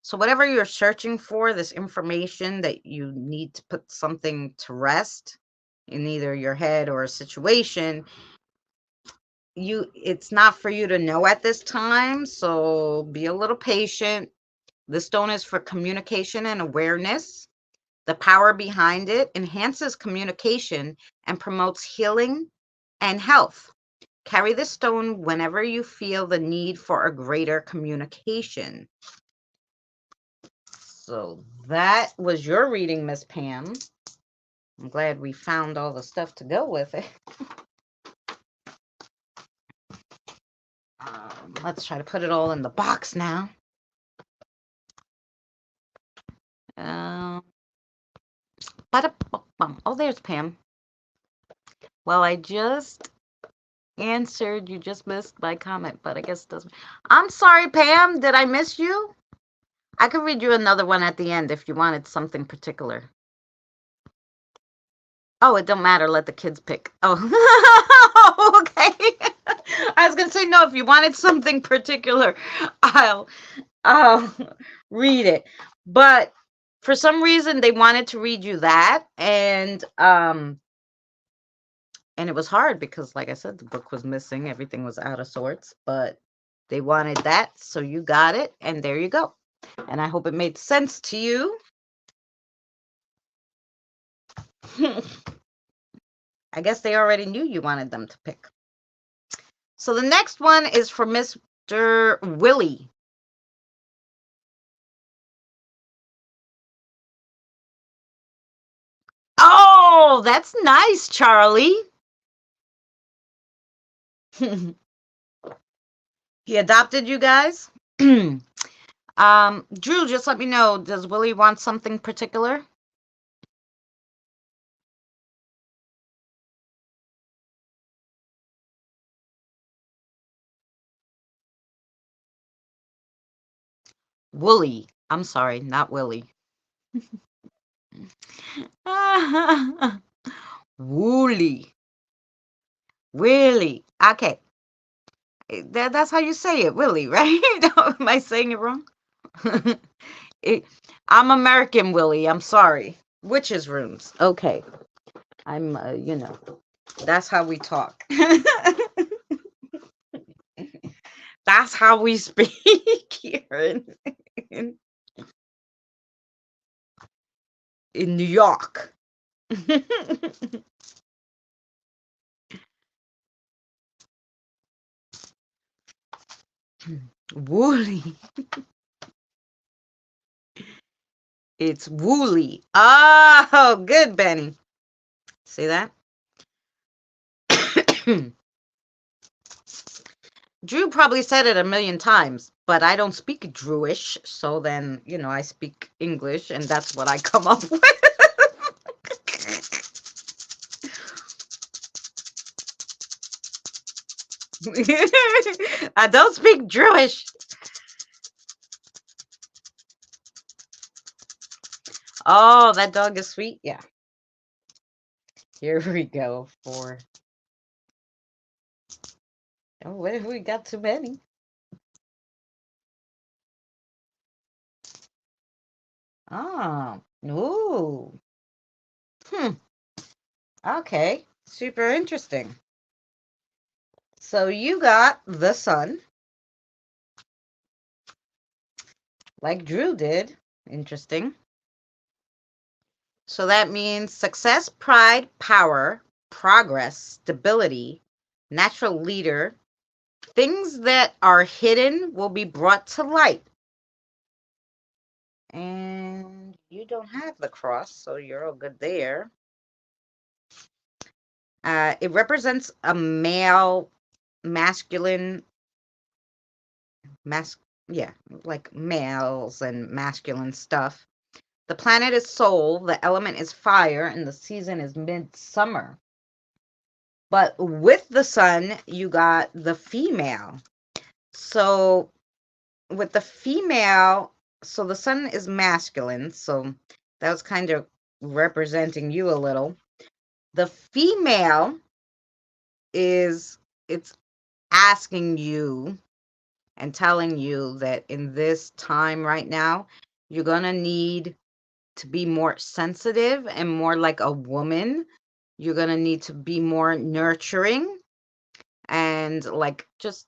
So whatever you're searching for, this information that you need to put something to rest in either your head or a situation, it's not for you to know at this time. So be a little patient. The stone is for communication and awareness. The power behind it enhances communication and promotes healing and health. Carry the stone whenever you feel the need for a greater communication. So that was your reading, Miss Pam. I'm glad we found all the stuff to go with it. Let's try to put it all in the box now. Oh, there's Pam. Well, I just answered. You just missed my comment, but I guess it doesn't. I'm sorry, Pam. Did I miss you? I could read you another one at the end if you wanted something particular. Oh, it don't matter. Let the kids pick. Oh, okay. I was gonna say no. If you wanted something particular, I'll read it. But for some reason, they wanted to read you that, and it was hard because, like I said, the book was missing. Everything was out of sorts. But they wanted that, so you got it, and there you go. And I hope it made sense to you. I guess they already knew you wanted them to pick. So the next one is for Mr. Willie. Oh, that's nice, Charlie. He adopted you guys? Drew, just let me know. Does Willie want something particular? Wooly. I'm sorry, not Willie. Woolly. Willie. Okay. That's how you say it, Willie, right? Am I saying it wrong? I'm American, Willie. I'm sorry. Witches' rooms. Okay. I'm, that's how we talk. That's how we speak here in New York. Woolly. It's woolly. Oh, good, Benny. See that? Drew probably said it a million times, but I don't speak Druish, so then, I speak English, and that's what I come up with. I don't speak Druish. Oh, that dog is sweet. Yeah. Here we go for. Oh, what if we got too many? Oh, ooh. Okay, super interesting. So you got the sun, like Drew did. Interesting. So that means success, pride, power, progress, stability, natural leader. Things that are hidden will be brought to light. And you don't have the cross, so you're all good there. It represents a male, masculine mas yeah, like males and masculine stuff. The planet is soul, the element is fire, and the season is midsummer. But with the sun, you got the female. So with the female, so the sun is masculine, so that was kind of representing you a little. The female is it's asking you and telling you that in this time right now, you're going to need to be more sensitive and more like a woman. You're going to need to be more nurturing and like just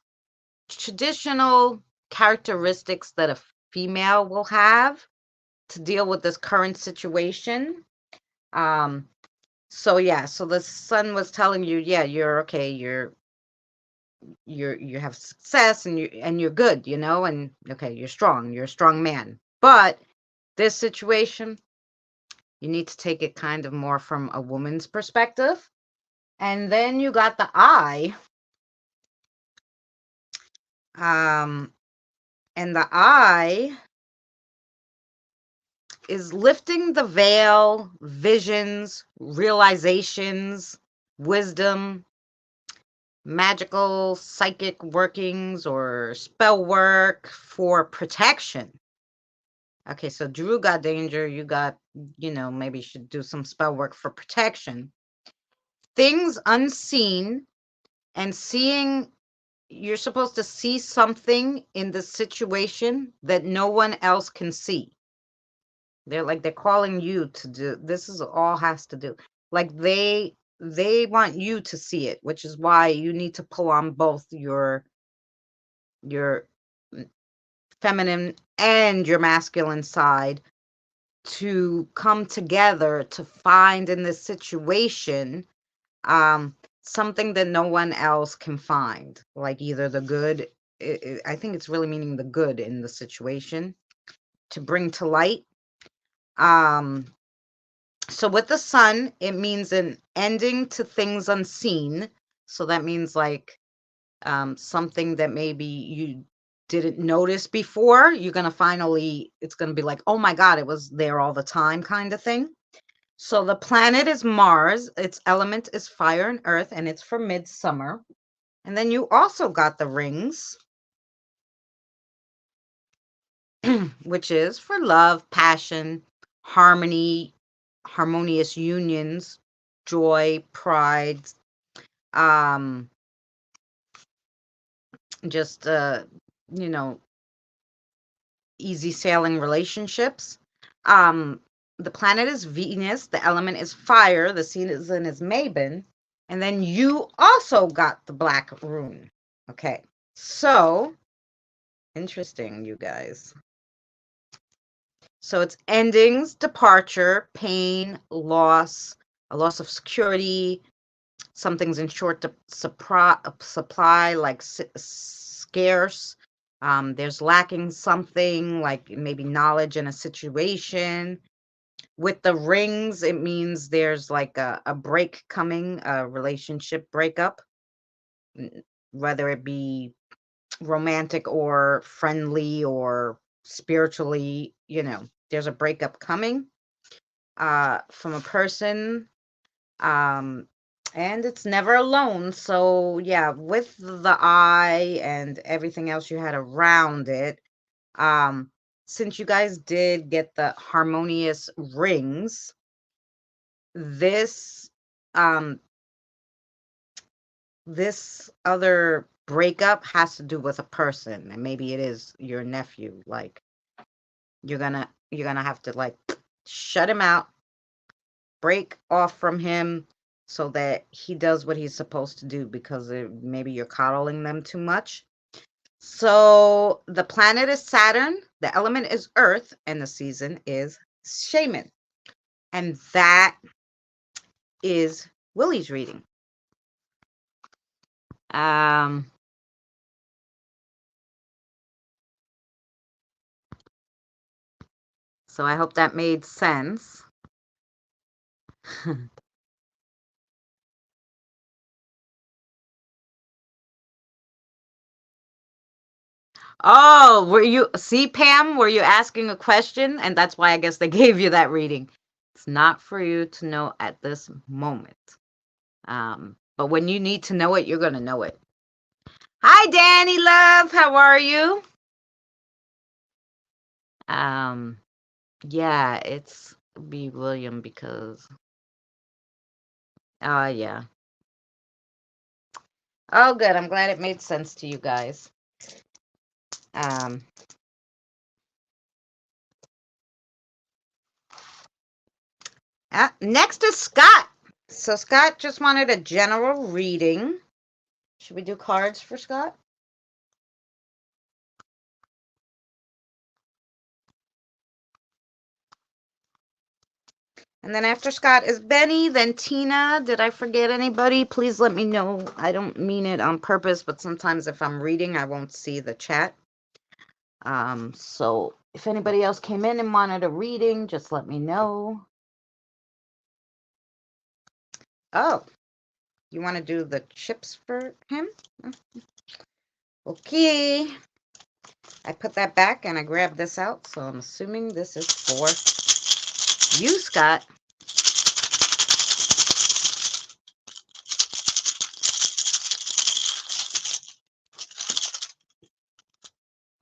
traditional characteristics that a female will have to deal with this current situation. Um, so yeah, so the sun was telling you, yeah, you're okay, you have success and you're good, and okay, you're a strong man. But this situation, you need to take it kind of more from a woman's perspective. And then you got the eye. Um, and the eye is lifting the veil, visions, realizations, wisdom, magical psychic workings or spell work for protection. Okay, so Drew got danger. You got, maybe you should do some spell work for protection. Things unseen and seeing, you're supposed to see something in the situation that no one else can see. They're calling you to do this is all has to do. Like they want you to see it, which is why you need to pull on both your feminine and your masculine side to come together to find in this situation something that no one else can find, like either the good. I think it's really meaning the good in the situation to bring to light. um so with the sun, it means an ending to things unseen. So that means like something that maybe you didn't notice before, you're going to finally, it's going to be like, oh my God, it was there all the time kind of thing. So the planet is Mars, its element is fire and earth, and it's for midsummer. And then you also got the rings, which is for love, passion, harmony, harmonious unions, joy, pride, um, just you know, easy sailing relationships. Um, the planet is Venus, the element is fire, the season is Mabon, and then you also got the black rune. Okay, so interesting, you guys. So it's endings, departure, pain, loss, a loss of security, something's in short supply, like scarce. There's lacking something, like maybe knowledge in a situation. With the rings, it means there's like a break coming, a relationship breakup, whether it be romantic or friendly or spiritually, there's a breakup coming from a person. um and it's never alone. So yeah, with the eye and everything else you had around it, um since you guys did get the harmonious rings, this um this other breakup has to do with a person, and maybe it is your nephew. Like you're gonna have to like shut him out, break off from him so that he does what he's supposed to do, because maybe you're coddling them too much. So the planet is Saturn, the element is Earth, and the season is Shaman. And that is Willie's reading. Um, so I hope that made sense. Oh, were you, see, Pam, were you asking a question? And that's why I guess they gave you that reading. It's not for you to know at this moment. But when you need to know it, you're going to know it. Hi, Danny love. How are you? Yeah, it's B. William because, yeah. Oh, good. I'm glad it made sense to you guys. Next is Scott. So Scott just wanted a general reading. Should we do cards for Scott? And then after Scott is Benny, then Tina. Did I forget anybody? Please let me know. I don't mean it on purpose, but sometimes if I'm reading, I won't see the chat. So if anybody else came in and wanted a reading, just let me know. Oh, you want to do the chips for him? Okay. I put that back and I grabbed this out, so I'm assuming this is for you, Scott.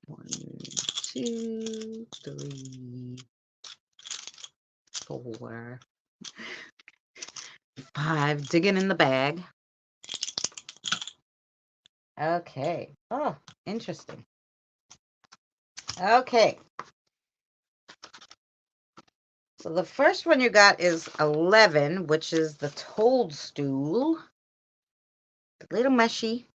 One, two, three, four, five. Digging in the bag. Okay. Oh, interesting. Okay. So the first one you got is 11, which is the toadstool. A little mushy.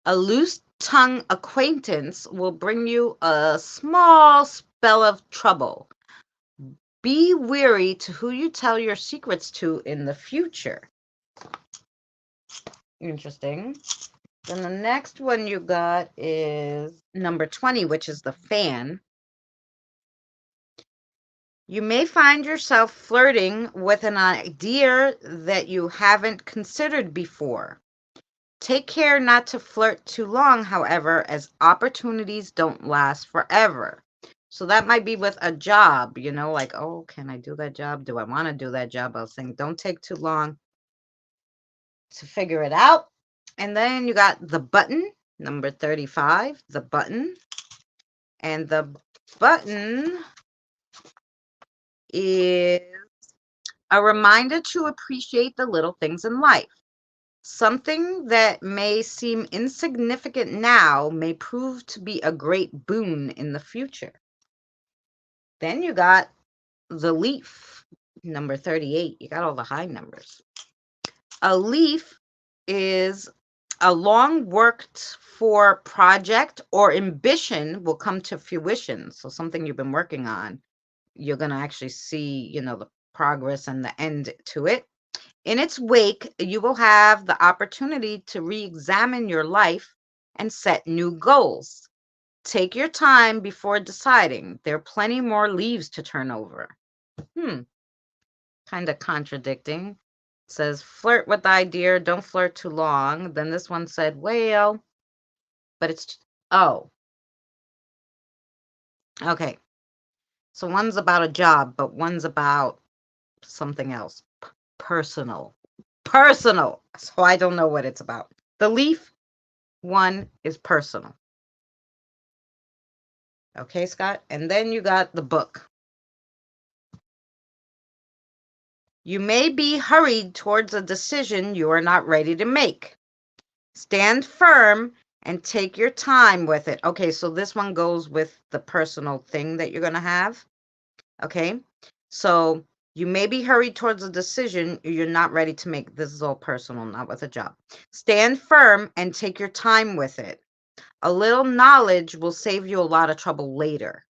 A loose-tongued acquaintance will bring you a small spell of trouble. Be wary to who you tell your secrets to in the future. Interesting. Then the next one you got is number 20, which is the fan. You may find yourself flirting with an idea that you haven't considered before. Take care not to flirt too long, however, as opportunities don't last forever. So that might be with a job, you know, like, oh, can I do that job? Do I want to do that job? I was saying, don't take too long to figure it out. And then you got the button, number 35, the button. And the button is a reminder to appreciate the little things in life. Something that may seem insignificant now may prove to be a great boon in the future. Then you got the leaf, number 38. You got all the high numbers. A leaf is a long worked for project or ambition will come to fruition. So something you've been working on, you're going to actually see, you know, the progress and the end to it. In its wake, you will have the opportunity to re-examine your life and set new goals. Take your time before deciding. There are plenty more leaves to turn over. Kind of contradicting. It says, flirt with the idea, don't flirt too long. Then this one said, well, but it's, oh. Okay. So one's about a job, but one's about something else. Personal. Personal. So I don't know what it's about. The leaf one is personal. Okay, Scott? And then you got the book. You may be hurried towards a decision you are not ready to make. Stand firm and take your time with it. Okay, so this one goes with the personal thing that you're going to have. Okay, so you may be hurried towards a decision you're not ready to make. This is all personal, not with a job. Stand firm and take your time with it. A little knowledge will save you a lot of trouble later.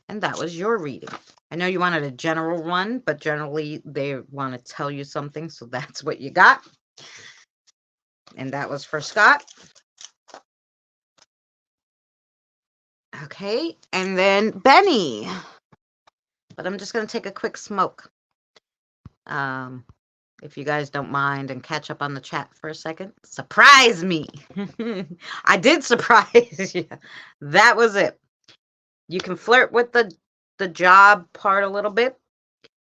And that was your reading. I know you wanted a general one, but generally they want to tell you something, so that's what you got. And that was for Scott. Okay, and then Benny. But I'm just going to take a quick smoke. if you guys don't mind, and catch up on the chat for a second. Surprise me. I did surprise you. That was it. You can flirt with the job part a little bit,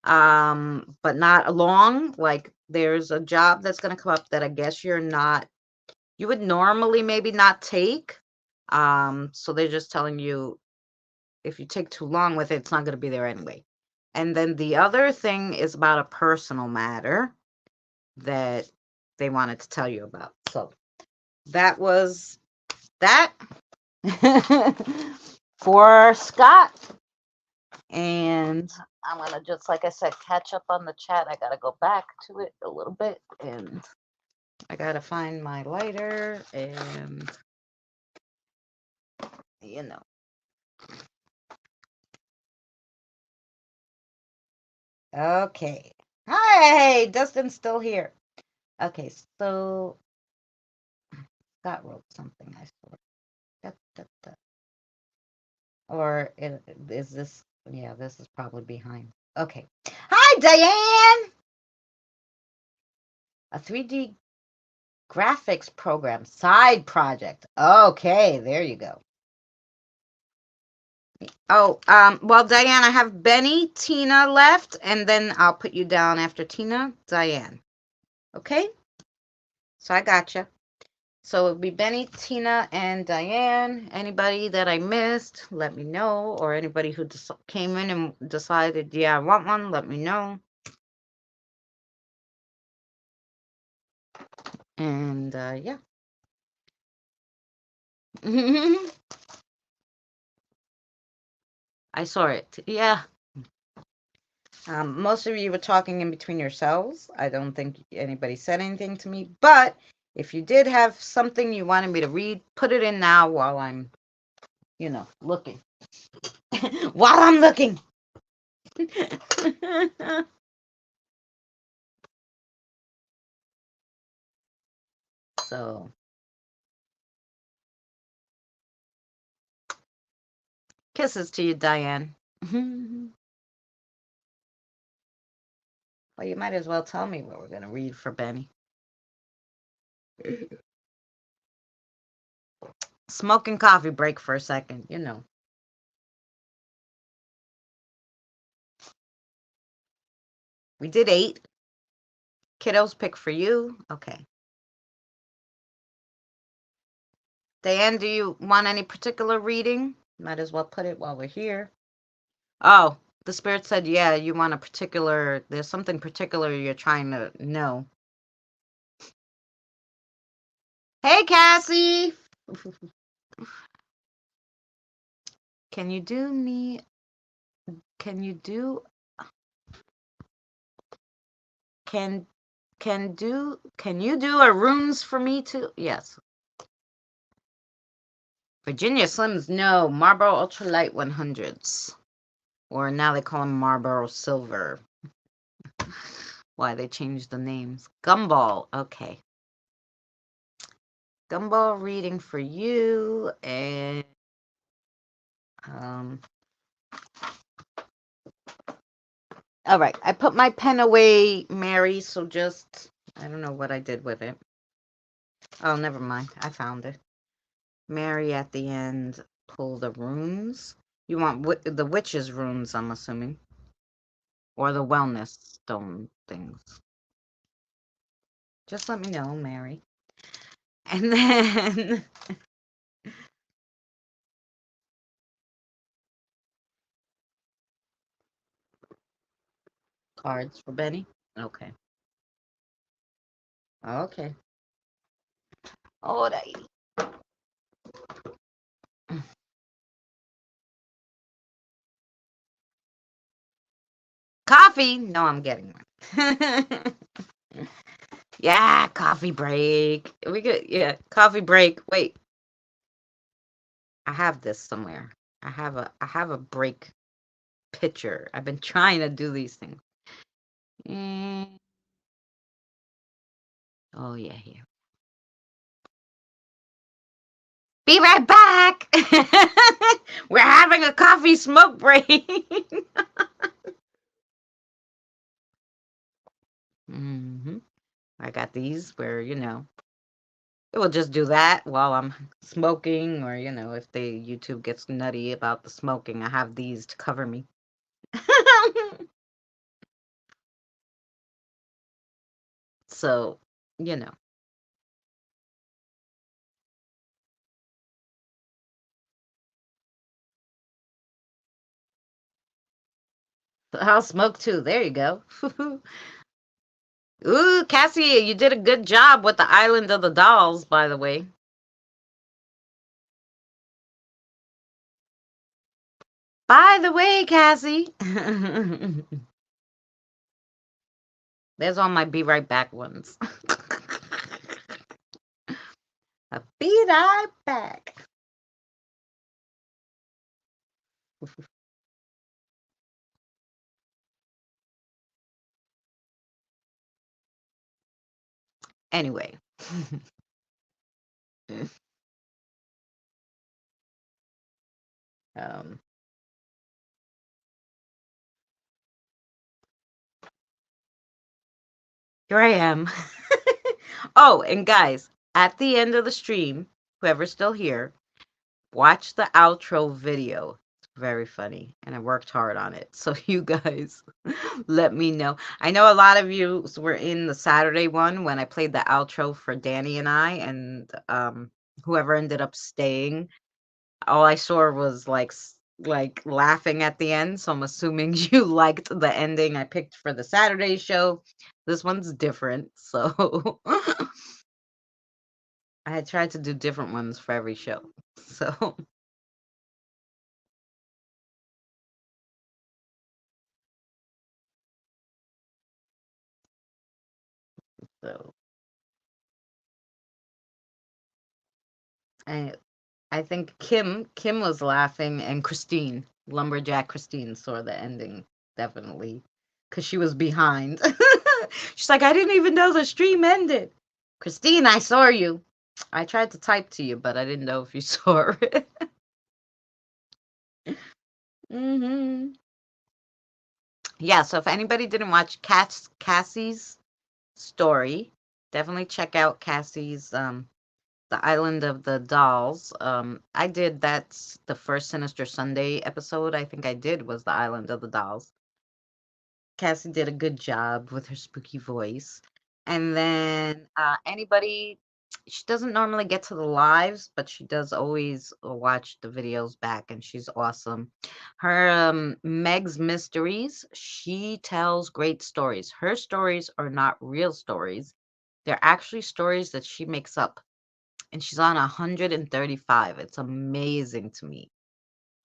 but not long. Like there's a job that's going to come up that I guess you would normally maybe not take. So they're just telling you if you take too long with it, it's not going to be there anyway. And then the other thing is about a personal matter that they wanted to tell you about. So that was that for Scott. And I'm going to just, like I said, catch up on the chat. I got to go back to it a little bit. And I got to find my lighter and, you know. Okay. Hi, Dustin's still here. Okay, so Scott wrote something, I saw. Or is this, yeah, this is probably behind. Okay. Hi, Diane! A 3D graphics program side project. Okay, there you go. Oh, well, Diane, I have Benny, Tina left, and then I'll put you down after Tina, Diane. Okay? So I gotcha. So it'll be Benny, Tina, and Diane. Anybody that I missed, let me know. Or anybody who came in and decided, yeah, I want one, let me know. And, yeah. I saw it. Yeah. Most of you were talking in between yourselves. I don't think anybody said anything to me. But if you did have something you wanted me to read, put it in now while I'm, looking. While I'm looking. So, kisses to you, Diane. Well, you might as well tell me what we're going to read for Benny. Smoking coffee break for a second, We did 8. Kiddos pick for you. Okay. Diane, do you want any particular reading? Might as well put it while we're here. Oh, the spirit said, yeah, you want there's something particular you're trying to know. Hey, Cassie! Can you do a runes for me too? Yes. Virginia Slims, no. Marlboro Ultralight 100s. Or now they call them Marlboro Silver. Why they changed the names. Gumball, okay. Gumball reading for you, and all right, I put my pen away, Mary, so just, I don't know what I did with it. Oh, never mind, I found it. Mary at the end, pull the runes. You want the witch's runes, I'm assuming. Or the wellness stone things. Just let me know, Mary. And then cards for Benny. Okay. Okay. Alrighty. Coffee? No, I'm getting one. Yeah, coffee break. Coffee break. Wait. I have this somewhere. I have a break picture. I've been trying to do these things. Oh yeah, here. Be right back. We're having a coffee smoke break. I got these where, it will just do that while I'm smoking, or, if the YouTube gets nutty about the smoking, I have these to cover me. So, you know. I'll smoke too. There you go. Ooh, Cassie, you did a good job with the Island of the Dolls, by the way. By the way, Cassie. There's all my Be Right Back ones. I'll be right back. Anyway. um, Here I am. Oh, and guys, at the end of the stream, whoever's still here, watch the outro video. It's very funny, and I worked hard on it. So you guys, let me know. I know a lot of you were in the Saturday one when I played the outro for Danny and I, and whoever ended up staying, all I saw was like laughing at the end. So I'm assuming you liked the ending I picked for the Saturday show. This one's different, so I had tried to do different ones for every show. So, so I I think Kim was laughing, and Christine, Lumberjack Christine, saw the ending definitely because she was behind. She's like, I didn't even know the stream ended. Christine, I saw you. I tried to type to you, but I didn't know if you saw it. Yeah, so if anybody didn't watch Cassie's story, definitely check out Cassie's The Island of the Dolls. I did that's the first Sinister Sunday episode I think I did was The Island of the Dolls. Cassie did a good job with her spooky voice. And then anybody, she doesn't normally get to the lives, but she does always watch the videos back, and she's awesome. Her Meg's Mysteries, she tells great stories. Her stories are not real stories, they're actually stories that she makes up, and she's on 135. It's amazing to me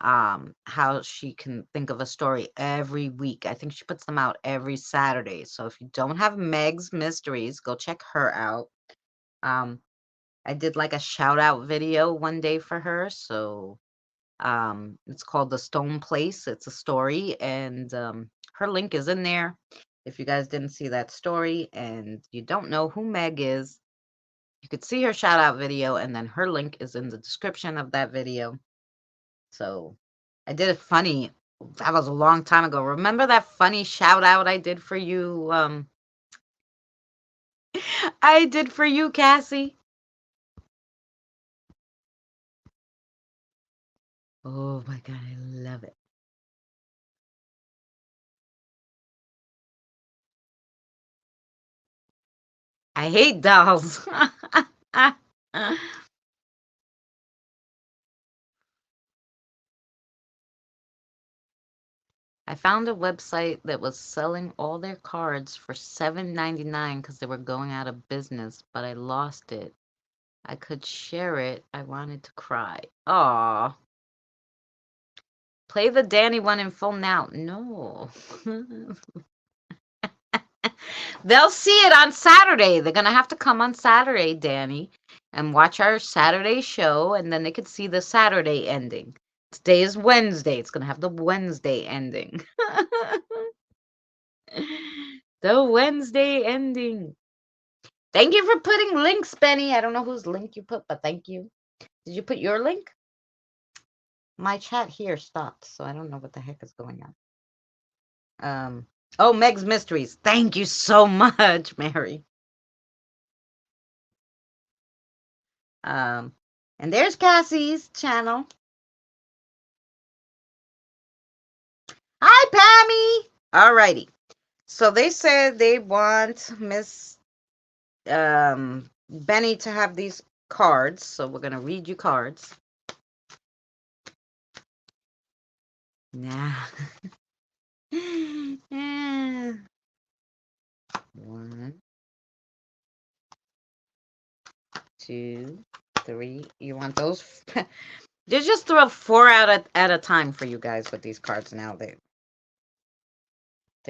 how she can think of a story every week. I think she puts them out every Saturday. So if you don't have Meg's Mysteries, go check her out. Um I did like a shout out video one day for her. So it's called The Stone Place. It's a story, and her link is in there. If you guys didn't see that story and you don't know who Meg is, you could see her shout out video, and then her link is in the description of that video. So I did it funny. That was a long time ago. Remember that funny shout out I did for you? I did for you, Cassie. Oh my God, I love it. I hate dolls. I found a website that was selling all their cards for $7.99 because they were going out of business, but I lost it. I could share it. I wanted to cry. Aw. Play the Danny one in full now. No. They'll see it on Saturday. They're gonna have to come on Saturday, Danny, and watch our Saturday show, and then they could see the Saturday ending. Today is Wednesday. It's gonna have the Wednesday ending. The Wednesday ending. Thank you for putting links, Benny. I don't know whose link you put, but thank you. Did you put your link? My chat here stopped, so I don't know what the heck is going on. Oh, Meg's Mysteries. Thank you so much, Mary. Um, and there's Cassie's channel. Hi, Pammy. Alrighty. So they said they want Miss Benny to have these cards. So we're gonna read you cards. Nah. One, two, three. You want those? They just throw 4 out at a time for you guys with these cards now. They're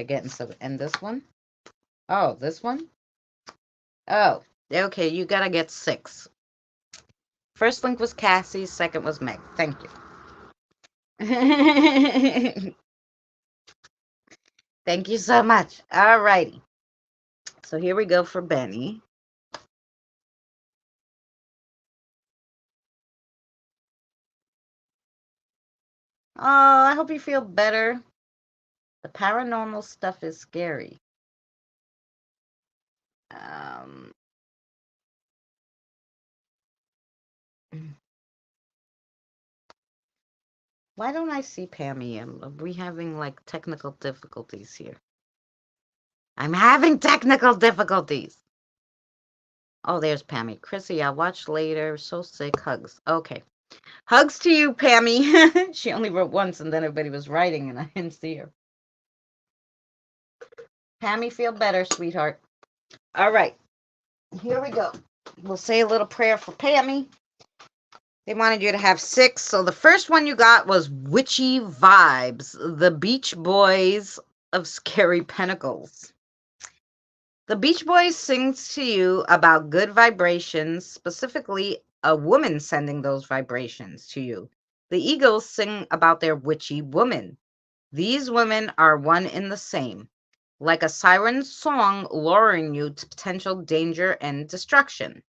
getting so. And this one? Oh, this one? Oh, okay. You gotta get 6. First link was Cassie. Second was Meg. Thank you. Thank you so much. Alrighty. So here we go for Benny. Oh, I hope you feel better. The paranormal stuff is scary. Why don't I see Pammy? Are we having like technical difficulties here? I'm having technical difficulties. Oh, there's Pammy. Chrissy, I'll watch later. So sick. Hugs. Okay. Hugs to you, Pammy. She only wrote once and then everybody was writing and I didn't see her. Pammy, feel better, sweetheart. All right. Here we go. We'll say a little prayer for Pammy. They wanted you to have 6. So the first one you got was Witchy Vibes, the Beach Boys of Scary Pentacles. The Beach Boys sings to you about good vibrations, specifically a woman sending those vibrations to you. The Eagles sing about their witchy woman. These women are one in the same, like a siren song luring you to potential danger and destruction.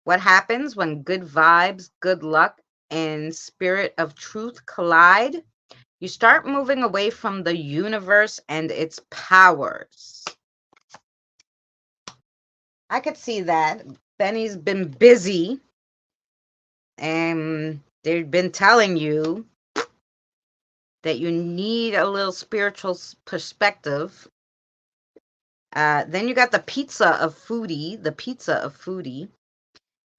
What happens when good vibes, good luck, and spirit of truth collide? You start moving away from the universe and its powers. I could see that. Benny's been busy and they've been telling you that you need a little spiritual perspective. Then you got the pizza of foodie,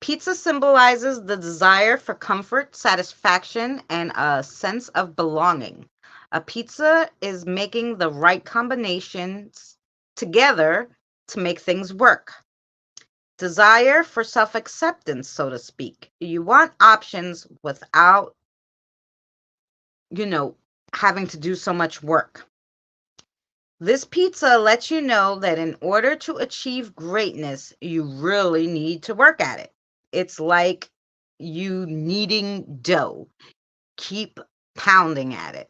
Pizza symbolizes the desire for comfort, satisfaction, and a sense of belonging. A pizza is making the right combinations together to make things work. Desire for self-acceptance, so to speak. You want options without, having to do so much work. This pizza lets you know that in order to achieve greatness, you really need to work at it. It's like you kneading dough. Keep pounding at it.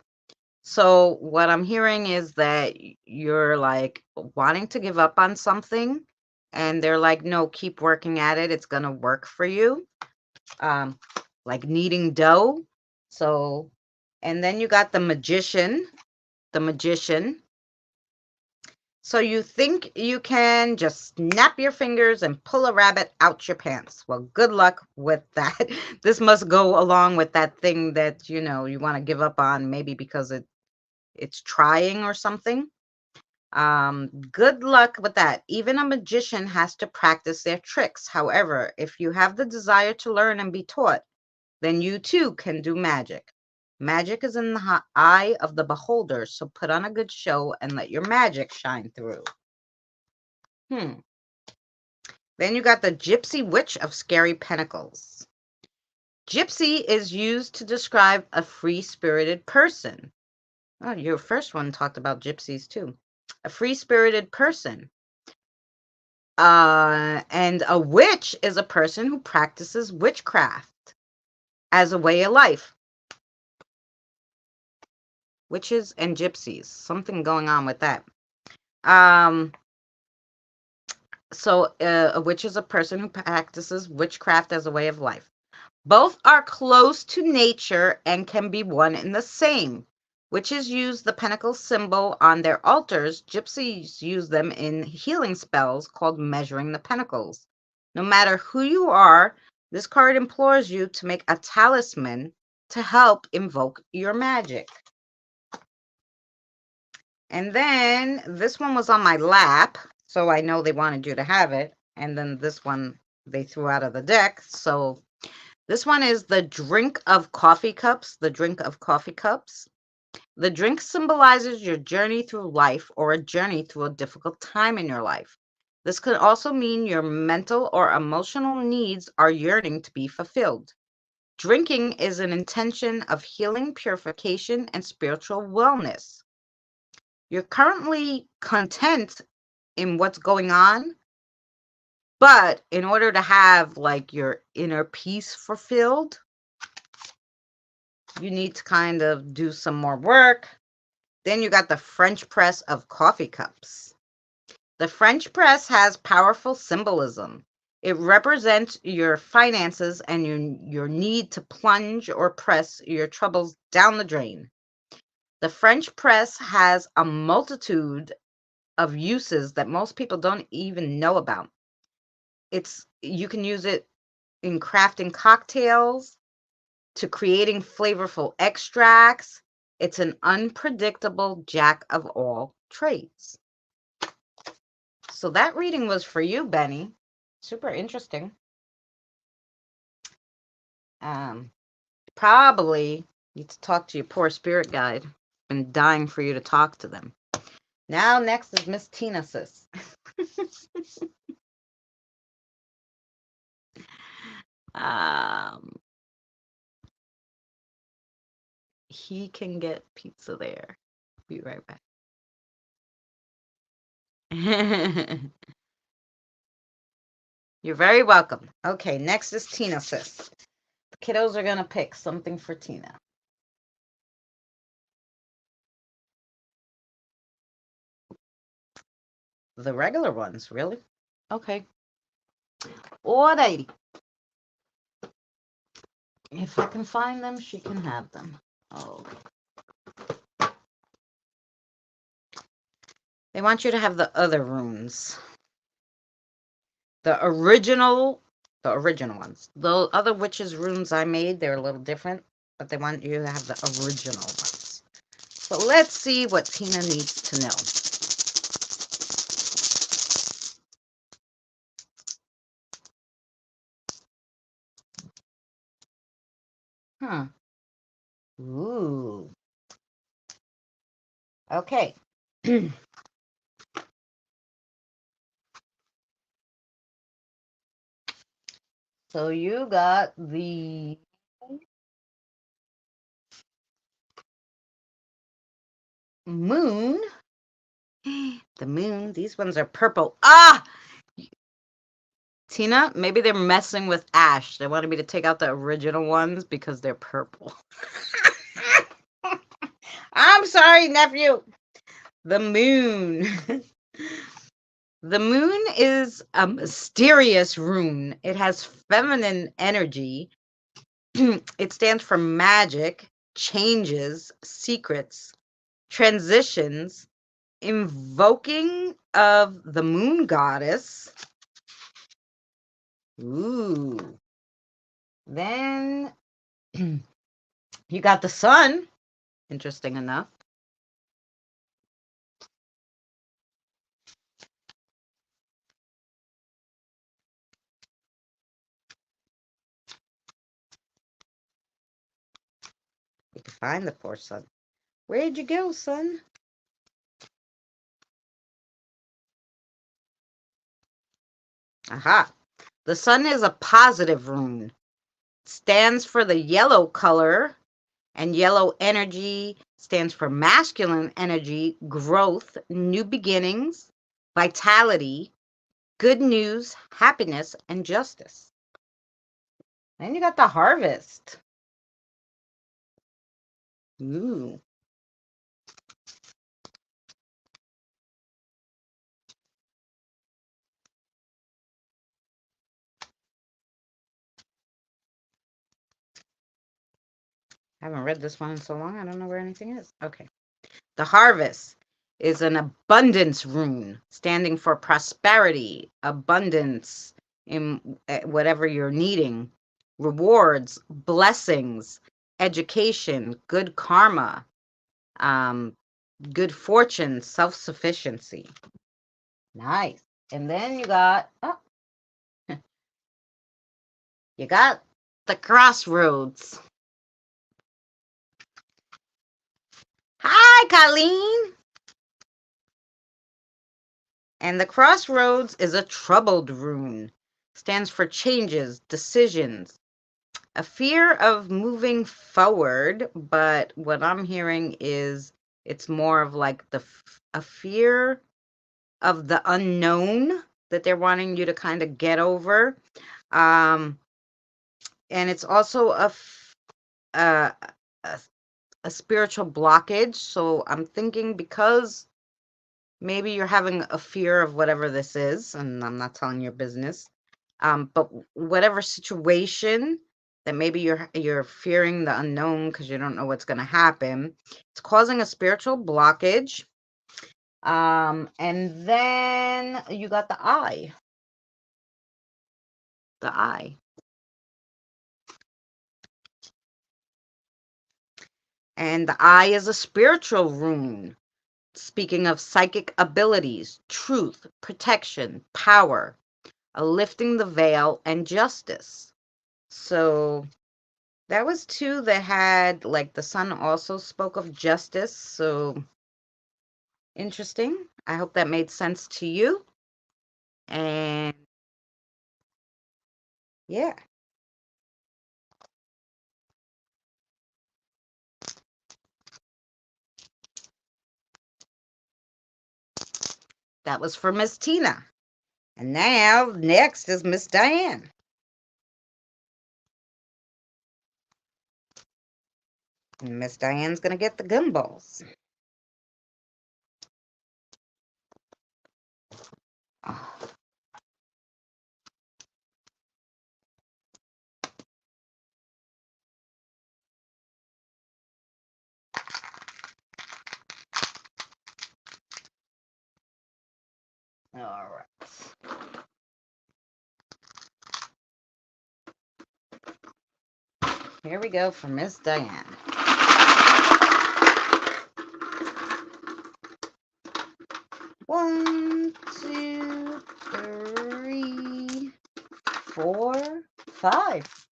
So what I'm hearing is that you're like wanting to give up on something and they're like, no, keep working at it. It's going to work for you. Like kneading dough. So, and then you got the magician. So you think you can just snap your fingers and pull a rabbit out your pants. Well, good luck with that. This must go along with that thing that, you want to give up on, maybe because it's trying or something. Good luck with that. Even a magician has to practice their tricks. However, if you have the desire to learn and be taught, then you too can do magic. Magic is in the eye of the beholder, so put on a good show and let your magic shine through. Then you got the Gypsy Witch of Scary Pentacles. Gypsy is used to describe a free-spirited person. Oh, your first one talked about gypsies too. A free-spirited person. And a witch is a person who practices witchcraft as a way of life. Witches and gypsies. Something going on with that. So a witch is a person who practices witchcraft as a way of life. Both are close to nature and can be one and the same. Witches use the pentacle symbol on their altars. Gypsies use them in healing spells called measuring the pentacles. No matter who you are, this card implores you to make a talisman to help invoke your magic. And then this one was on my lap, so I know they wanted you to have it. And then this one they threw out of the deck. So this one is the Drink of Coffee Cups. The Drink of Coffee Cups. The drink symbolizes your journey through life or a journey through a difficult time in your life. This could also mean your mental or emotional needs are yearning to be fulfilled. Drinking is an intention of healing, purification, and spiritual wellness. You're currently content in what's going on, but in order to have like your inner peace fulfilled, you need to kind of do some more work. Then you got the French press of coffee cups. The French press has powerful symbolism. It represents your finances and your need to plunge or press your troubles down the drain. The French press has a multitude of uses that most people don't even know about. You can use it in crafting cocktails, to creating flavorful extracts. It's an unpredictable jack of all trades. So that reading was for you, Benny. Super interesting. Probably need to talk to your poor spirit guide. Been dying for you to talk to them. Now, next is Miss Tina, sis. He can get pizza there. Be right back. You're very welcome. Okay, next is Tina, sis. The kiddos are going to pick something for Tina. The regular ones, really? Okay. Alrighty. If I can find them, she can have them. Oh. They want you to have the other runes. The original ones. The other witches' runes I made, they're a little different, but they want you to have the original ones. So let's see what Tina needs to know. Huh. Ooh. Okay. So you got the moon. The moon. These ones are purple. Ah! Tina, maybe they're messing with Ash. They wanted me to take out the original ones because they're purple. I'm sorry, nephew. The moon. The moon is a mysterious rune. It has feminine energy. It stands for magic, changes, secrets, transitions, invoking of the moon goddess. Ooh. Then you got the sun. Interesting enough. You can find the poor sun. Where'd you go, son? Aha. The sun is a positive rune. Stands for the yellow color, and yellow energy stands for masculine energy, growth, new beginnings, vitality, good news, happiness, and justice. Then you got the harvest. Ooh. I haven't read this one in so long. I don't know where anything is. Okay. The harvest is an abundance rune standing for prosperity, abundance in whatever you're needing, rewards, blessings, education, good karma, um, good fortune, self-sufficiency. Nice. And then you got the crossroads. Hi, Colleen. And the crossroads is a troubled rune. Stands for changes, decisions, a fear of moving forward, but what I'm hearing is it's more of like a fear of the unknown that they're wanting you to kind of get over. Um, and it's also a, a, a spiritual blockage. So I'm thinking because maybe you're having a fear of whatever this is, and I'm not telling your business. But whatever situation that maybe you're fearing the unknown because you don't know what's going to happen, it's causing a spiritual blockage. And then you got the eye. The eye. And the eye is a spiritual rune. Speaking of psychic abilities, truth, protection, power, a lifting the veil, and justice. So that was two that had, like, the sun also spoke of justice. So interesting. I hope that made sense to you. And yeah, that was for Miss Tina. And now next is Miss Diane. And Miss Diane's gonna get the gumballs. Oh, all right. Here we go for Miss Diane. One, two, three, four, five.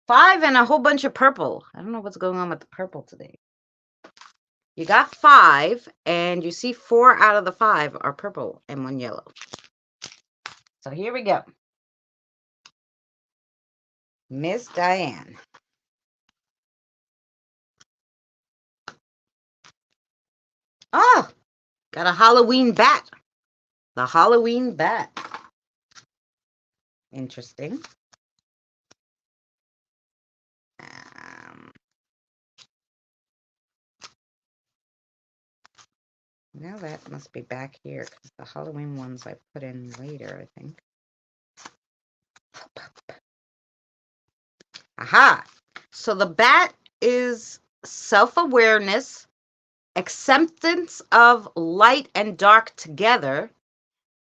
Five and a whole bunch of purple. I don't know what's going on with the purple today. You got five, and you see 4 out of the 5 are purple and 1 yellow. So here we go. Miss Diane. Oh, got a Halloween bat. The Halloween bat. Interesting. Now that must be back here because the Halloween ones I put in later, I think. Aha! So the bat is self-awareness, acceptance of light and dark together,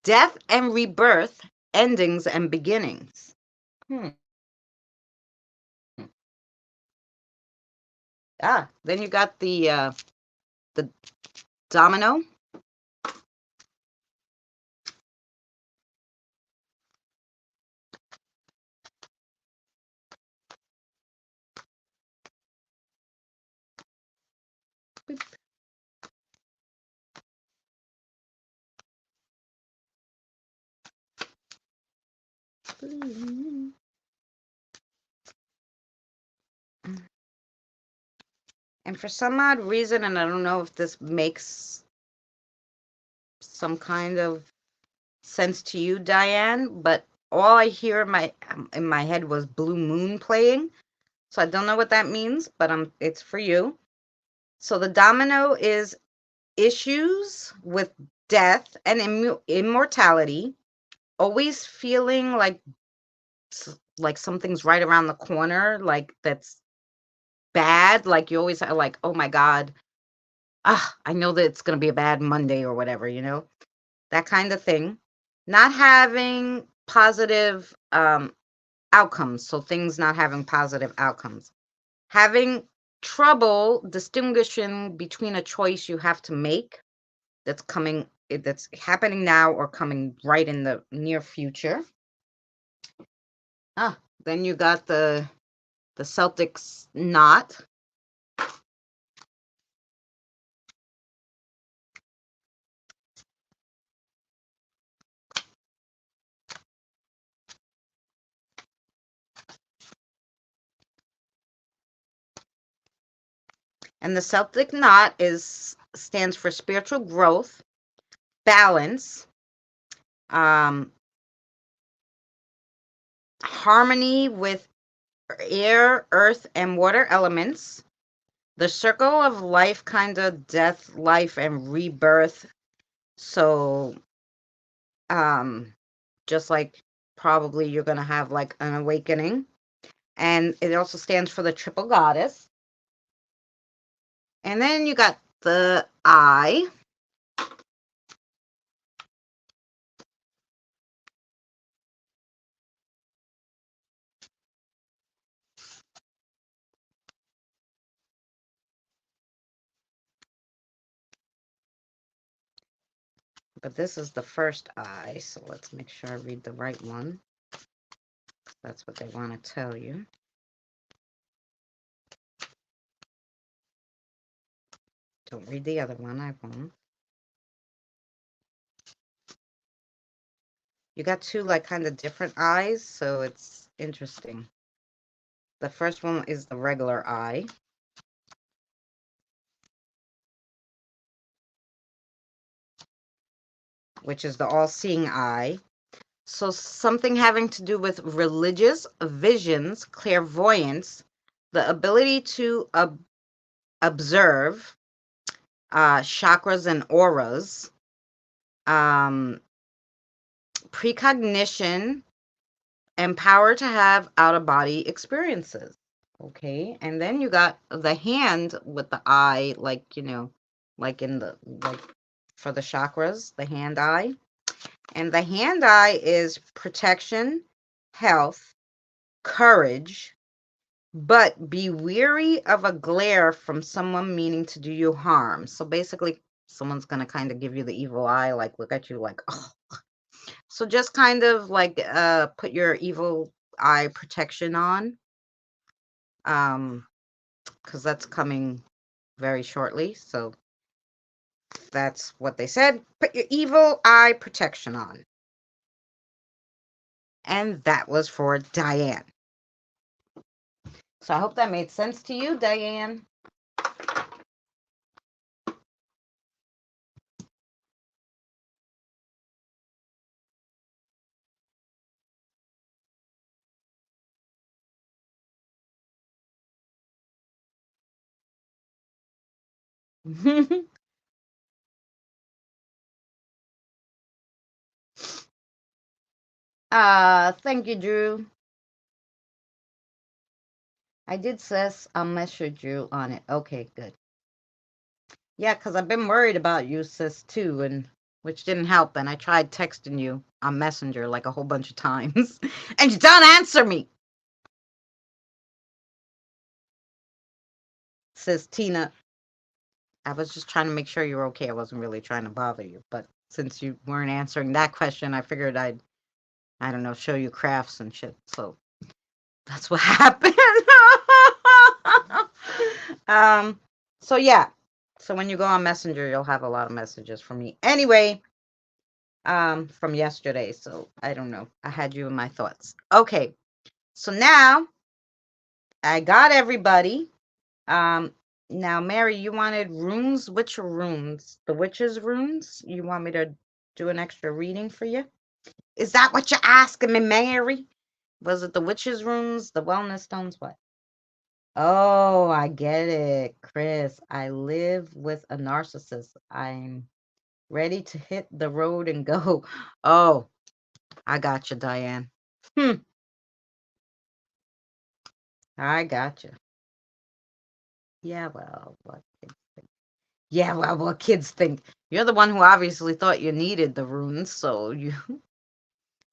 death and rebirth, endings and beginnings. Then you got the domino. And for some odd reason, and I don't know if this makes some kind of sense to you, Diane, but all I hear in my head was Blue Moon playing. So I don't know what that means, but it's for you. So the domino is issues with death and immortality, always feeling like something's right around the corner, like that's bad, like you always are like, oh my God, I know that it's going to be a bad Monday or whatever, that kind of thing. Not having positive outcomes. So things not having positive outcomes. Having trouble distinguishing between a choice you have to make that's happening now or coming right in the near future. Then you got the Celtics knot. And the Celtic knot stands for spiritual growth, balance, harmony with air, earth, and water elements, the circle of life, kind of death, life, and rebirth. So, just like probably you're going to have like an awakening. And it also stands for the triple goddess. And then you got the eye. But this is the first eye, so let's make sure I read the right one. That's what they want to tell you. Don't read the other one, I won't. You got two like kind of different eyes, so it's interesting. The first one is the regular eye. Which is the all-seeing eye. So something having to do with religious visions, clairvoyance, the ability to observe chakras and auras, precognition, and power to have out-of-body experiences. Okay, and then you got the hand with the eye, like, like for the chakras, the hand eye. And the hand eye is protection, health, courage, but be weary of a glare from someone meaning to do you harm. So basically, someone's going to kind of give you the evil eye, like look at you like, oh. So just kind of like put your evil eye protection on, because that's coming very shortly. So that's what they said. Put your evil eye protection on. And that was for Diane. So I hope that made sense to you, Diane. Thank you, Drew. I did, sis. I'll message you on it. Okay, good. Yeah, because I've been worried about you, sis, too, and which didn't help. And I tried texting you on Messenger like a whole bunch of times, and you don't answer me. Says Tina. I was just trying to make sure you were okay. I wasn't really trying to bother you, but since you weren't answering that question, I figured I don't know, show you crafts and shit. So that's what happened. So yeah. So when you go on Messenger, you'll have a lot of messages from me. Anyway, from yesterday. So I don't know. I had you in my thoughts. Okay. So now I got everybody. Now Mary, you wanted runes? Which runes? The witch's runes? You want me to do an extra reading for you? Is that what you're asking me, Mary? Was it the witch's runes, the wellness stones, what? Oh, I get it, Chris. I live with a narcissist. I'm ready to hit the road and go. Oh, I got you, Diane. I got you. Yeah, well, what kids think. Yeah, well, what kids think. You're the one who obviously thought you needed the runes, so you.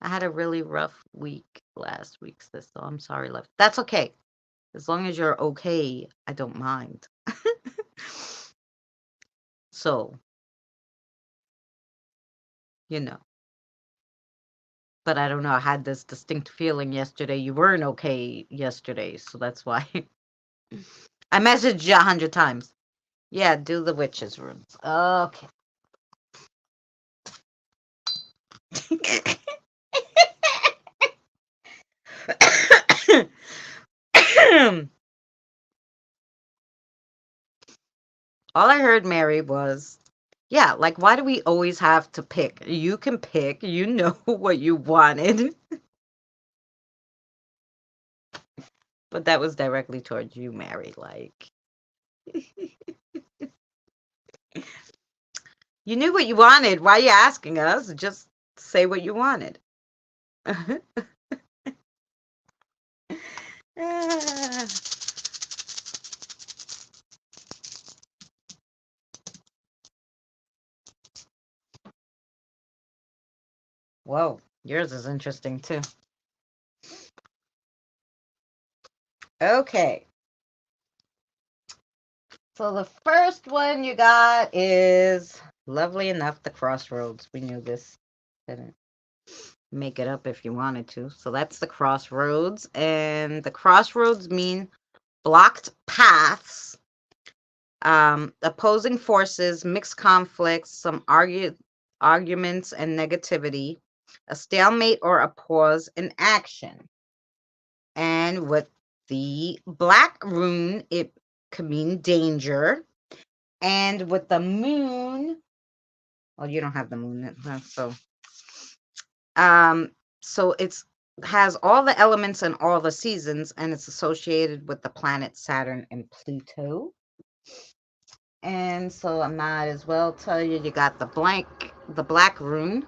I had a really rough week last week, sis, so I'm sorry, love. That's okay. As long as you're okay, I don't mind. So, you know. But I don't know. I had this distinct feeling yesterday. You weren't okay yesterday, so that's why. I messaged you 100 times. Yeah, do the witches' runes. Okay. All I heard, Mary, was, yeah, like, why do we always have to pick? You can pick. You know what you wanted. But that was directly towards you, Mary. Like, you knew what you wanted. Why are you asking us? Just say what you wanted. Ah. Whoa, yours is interesting too. Okay. So the first one you got is lovely enough, the crossroads. We knew this. Didn't make it up if you wanted to. So that's the crossroads. And the crossroads mean blocked paths, opposing forces, mixed conflicts, some arguments and negativity, a stalemate or a pause in action. And with the black rune, it could mean danger. And with the moon, well, you don't have the moon, um, so it's has all the elements and all the seasons, and it's associated with the planet Saturn and Pluto. And so I might as well tell you, you got the black rune,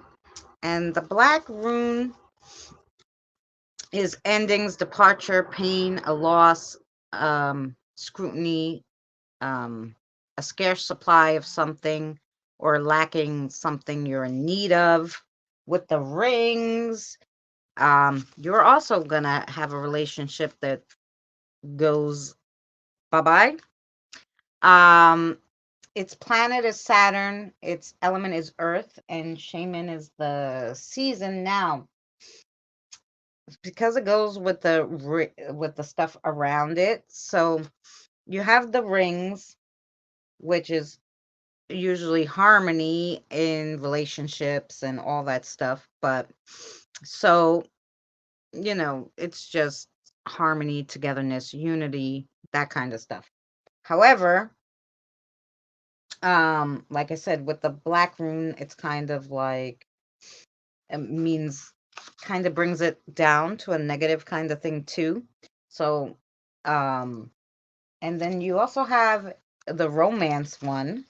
and the black rune is endings, departure, pain, a loss, scrutiny, a scarce supply of something, or lacking something you're in need of. With the rings, you're also gonna have a relationship that goes bye-bye. Its planet is Saturn, its element is Earth, and Shaman is the season. Now, because it goes with the stuff around it, so you have the rings, which is usually harmony in relationships and all that stuff. But so, it's just harmony, togetherness, unity, that kind of stuff. However, like I said, with the black rune, it's kind of like, it means, kind of brings it down to a negative kind of thing too. So, and then you also have the romance one.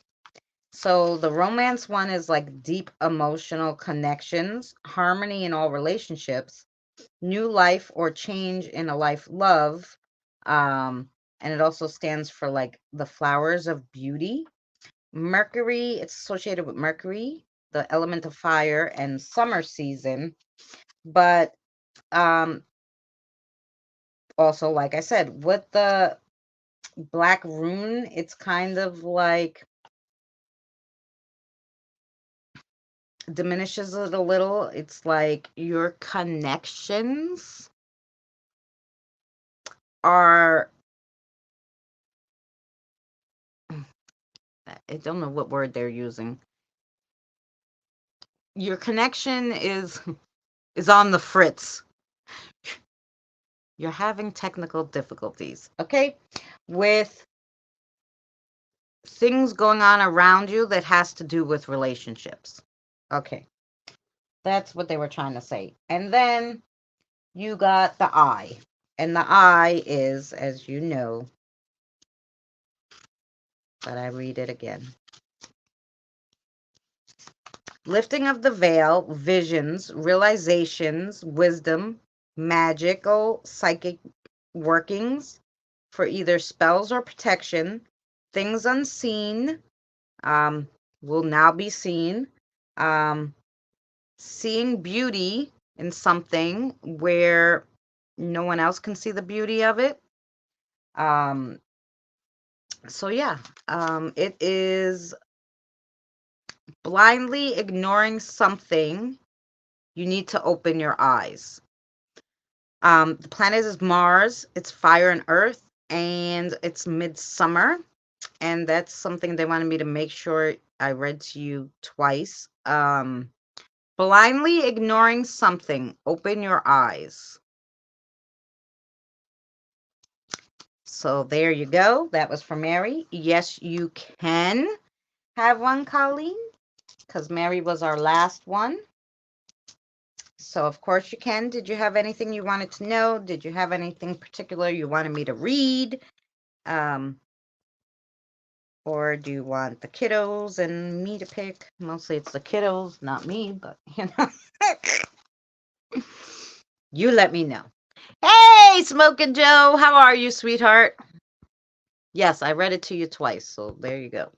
So the romance one is like deep emotional connections, harmony in all relationships, new life or change in a life love. And it also stands for like the flowers of beauty. Mercury, it's associated with Mercury, the element of fire, and summer season. But also, like I said, with the black rune, it's kind of like diminishes it a little. It's like your connections are, I don't know what word they're using. Your connection is on the fritz. You're having technical difficulties, okay? With things going on around you that has to do with relationships. Okay. That's what they were trying to say. And then you got the eye. And the eye is, as you know, but I read it again. Lifting of the veil, visions, realizations, wisdom, magical, psychic workings, for either spells or protection. Things unseen will now be seen. Seeing beauty in something where no one else can see the beauty of it. So yeah, it is blindly ignoring something. You need to open your eyes. The planet is Mars. It's fire and earth, and it's midsummer. And that's something they wanted me to make sure I read to you twice. Blindly ignoring something. Open your eyes. So there you go. That was for Mary. Yes, you can have one, Colleen, because Mary was our last one. So of course you can. Did you have anything you wanted to know? Did you have anything particular you wanted me to read? Or do you want the kiddos and me to pick? Mostly it's the kiddos, not me, but you know. You let me know. Hey, Smokin' Joe, how are you, sweetheart? Yes, I read it to you twice, so there you go.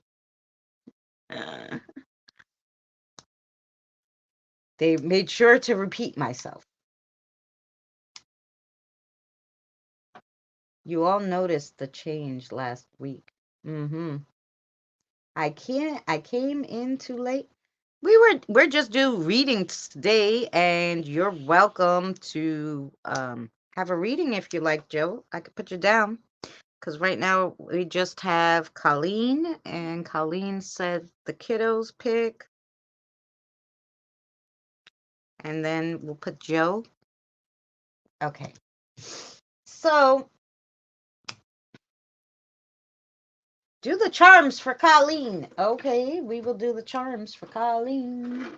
They made sure to repeat myself. You all noticed the change last week. I came in too late. We're just doing readings today, and you're welcome to have a reading if you like, Joe. I could put you down. Because right now we just have Colleen, and Colleen said the kiddos pick. And then we'll put Joe. Okay. So, do the charms for Colleen. Okay, we will do the charms for Colleen.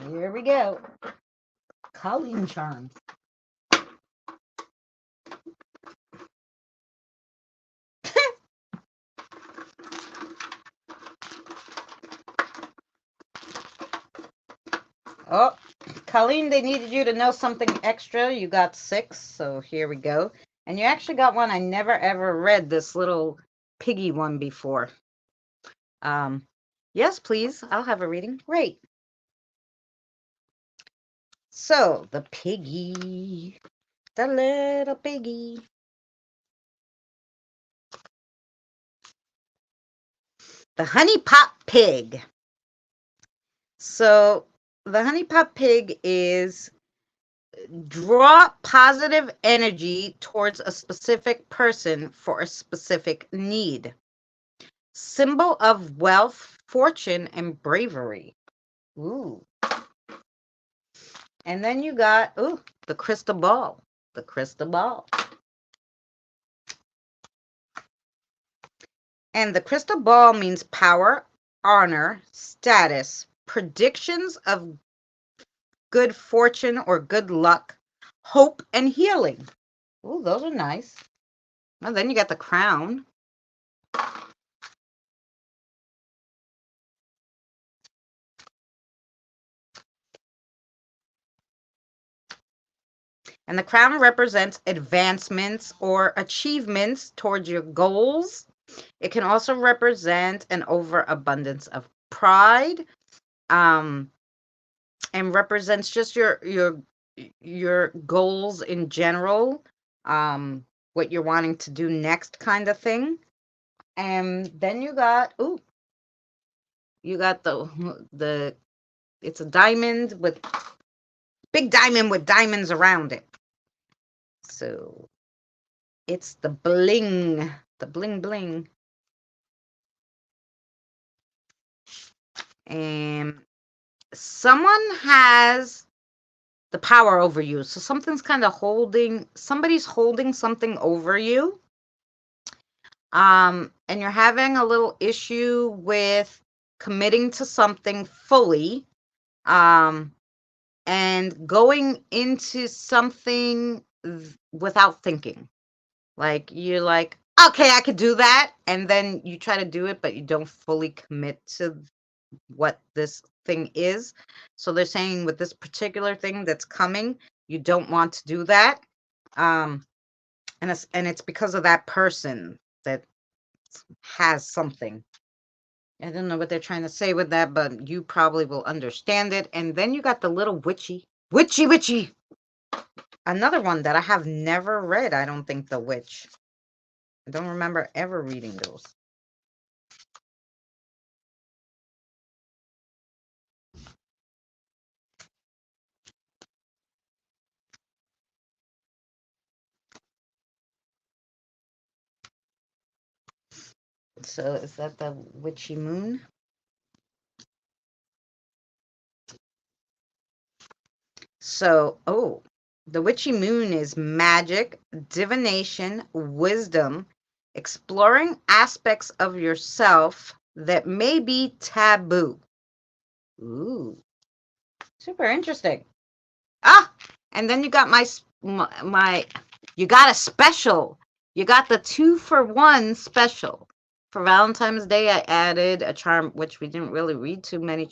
Here we go. Colleen charms. Oh, Colleen, they needed you to know something extra. You got 6, so here we go. And you actually got one I never ever read, this little piggy one before. Yes, please. I'll have a reading. Great. So, the piggy. The little piggy. The honey pot pig. So, the honey pot pig is draw positive energy towards a specific person for a specific need. Symbol of wealth, fortune, and bravery. Ooh. And then you got, the crystal ball. The crystal ball. And the crystal ball means power, honor, status, predictions of good fortune or good luck, hope, and healing. Ooh, those are nice. Well, then you got the crown. And the crown represents advancements or achievements towards your goals. It can also represent an overabundance of pride, and represents just your goals in general, what you're wanting to do next, kind of thing. And then you got the it's a diamond with big diamond with diamonds around it. So it's the bling bling. And someone has the power over you. So somebody's holding something over you. And you're having a little issue with committing to something fully. And going into something without thinking. Like, you're like, okay, I could do that. And then you try to do it, but you don't fully commit to what this thing is. So they're saying with this particular thing that's coming, you don't want to do that. And it's because of that person that has something. I don't know what they're trying to say with that, but you probably will understand it. And then you got the little witchy. Another one that I have never read, I don't think, The Witch. I don't remember ever reading those. So is that the Witchy Moon? So, oh, the Witchy Moon is magic, divination, wisdom, exploring aspects of yourself that may be taboo. Ooh, super interesting. Ah, and then you got you got a special. You got the 2-for-1 special. For Valentine's Day, I added a charm, which we didn't really read too many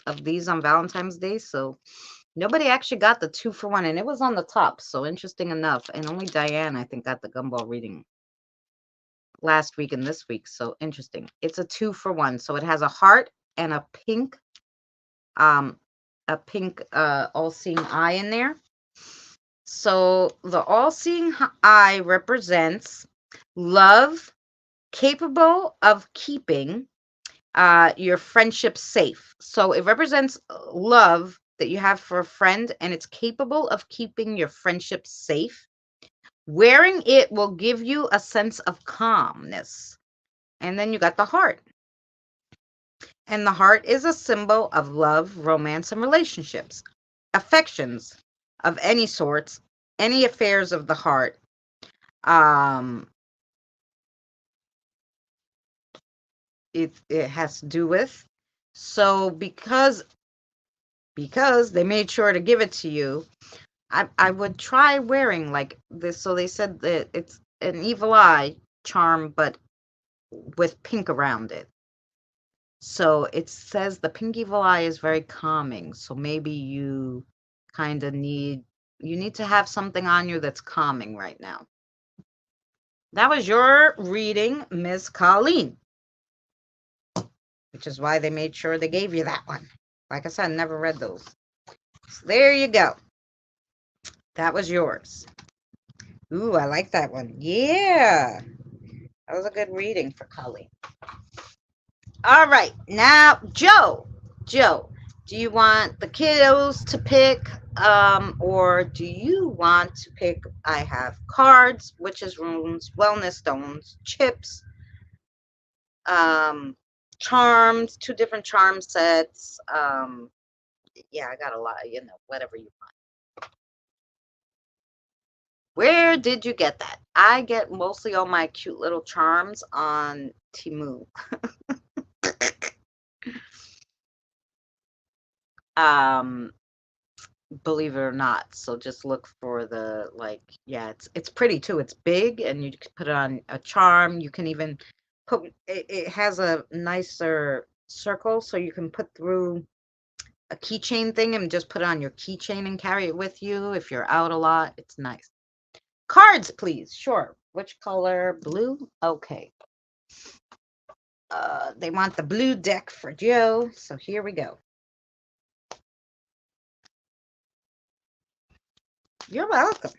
of these on Valentine's Day, so nobody actually got the 2-for-1, and it was on the top, so interesting enough. And only Diane, I think, got the gumball reading last week and this week, so interesting. It's a 2-for-1, so it has a heart and a pink all-seeing eye in there. So the all-seeing eye represents love, capable of keeping your friendship safe. So it represents love that you have for a friend, and it's capable of keeping your friendship safe. Wearing it will give you a sense of calmness. And then you got the heart. And the heart is a symbol of love, romance, and relationships, affections of any sorts, any affairs of the heart. It has to do with. So because they made sure to give it to you, I would try wearing like this. So they said that it's an evil eye charm, but with pink around it. So it says the pink evil eye is very calming. So maybe you kind of need to have something on you that's calming right now. That was your reading, Miss Colleen, which is why they made sure they gave you that one. Like I said, I never read those. So there you go. That was yours. Ooh, I like that one. Yeah. That was a good reading for Colleen. All right. Now, Joe, do you want the kiddos to pick or do you want to pick? I have cards, witches runes, wellness stones, chips, charms, 2 different charm sets. Yeah, I got a lot, whatever you want. Where did you get that? I get mostly all my cute little charms on Temu. Believe it or not. So just look for the, like, yeah, it's pretty too. It's big and you can put it on a charm. You can even put it has a nicer circle so you can put through a keychain thing and just put it on your keychain and carry it with you if you're out a lot. It's nice. Cards, please. Sure. Which color? Blue? Okay. They want the blue deck for Joe. So here we go. You're welcome.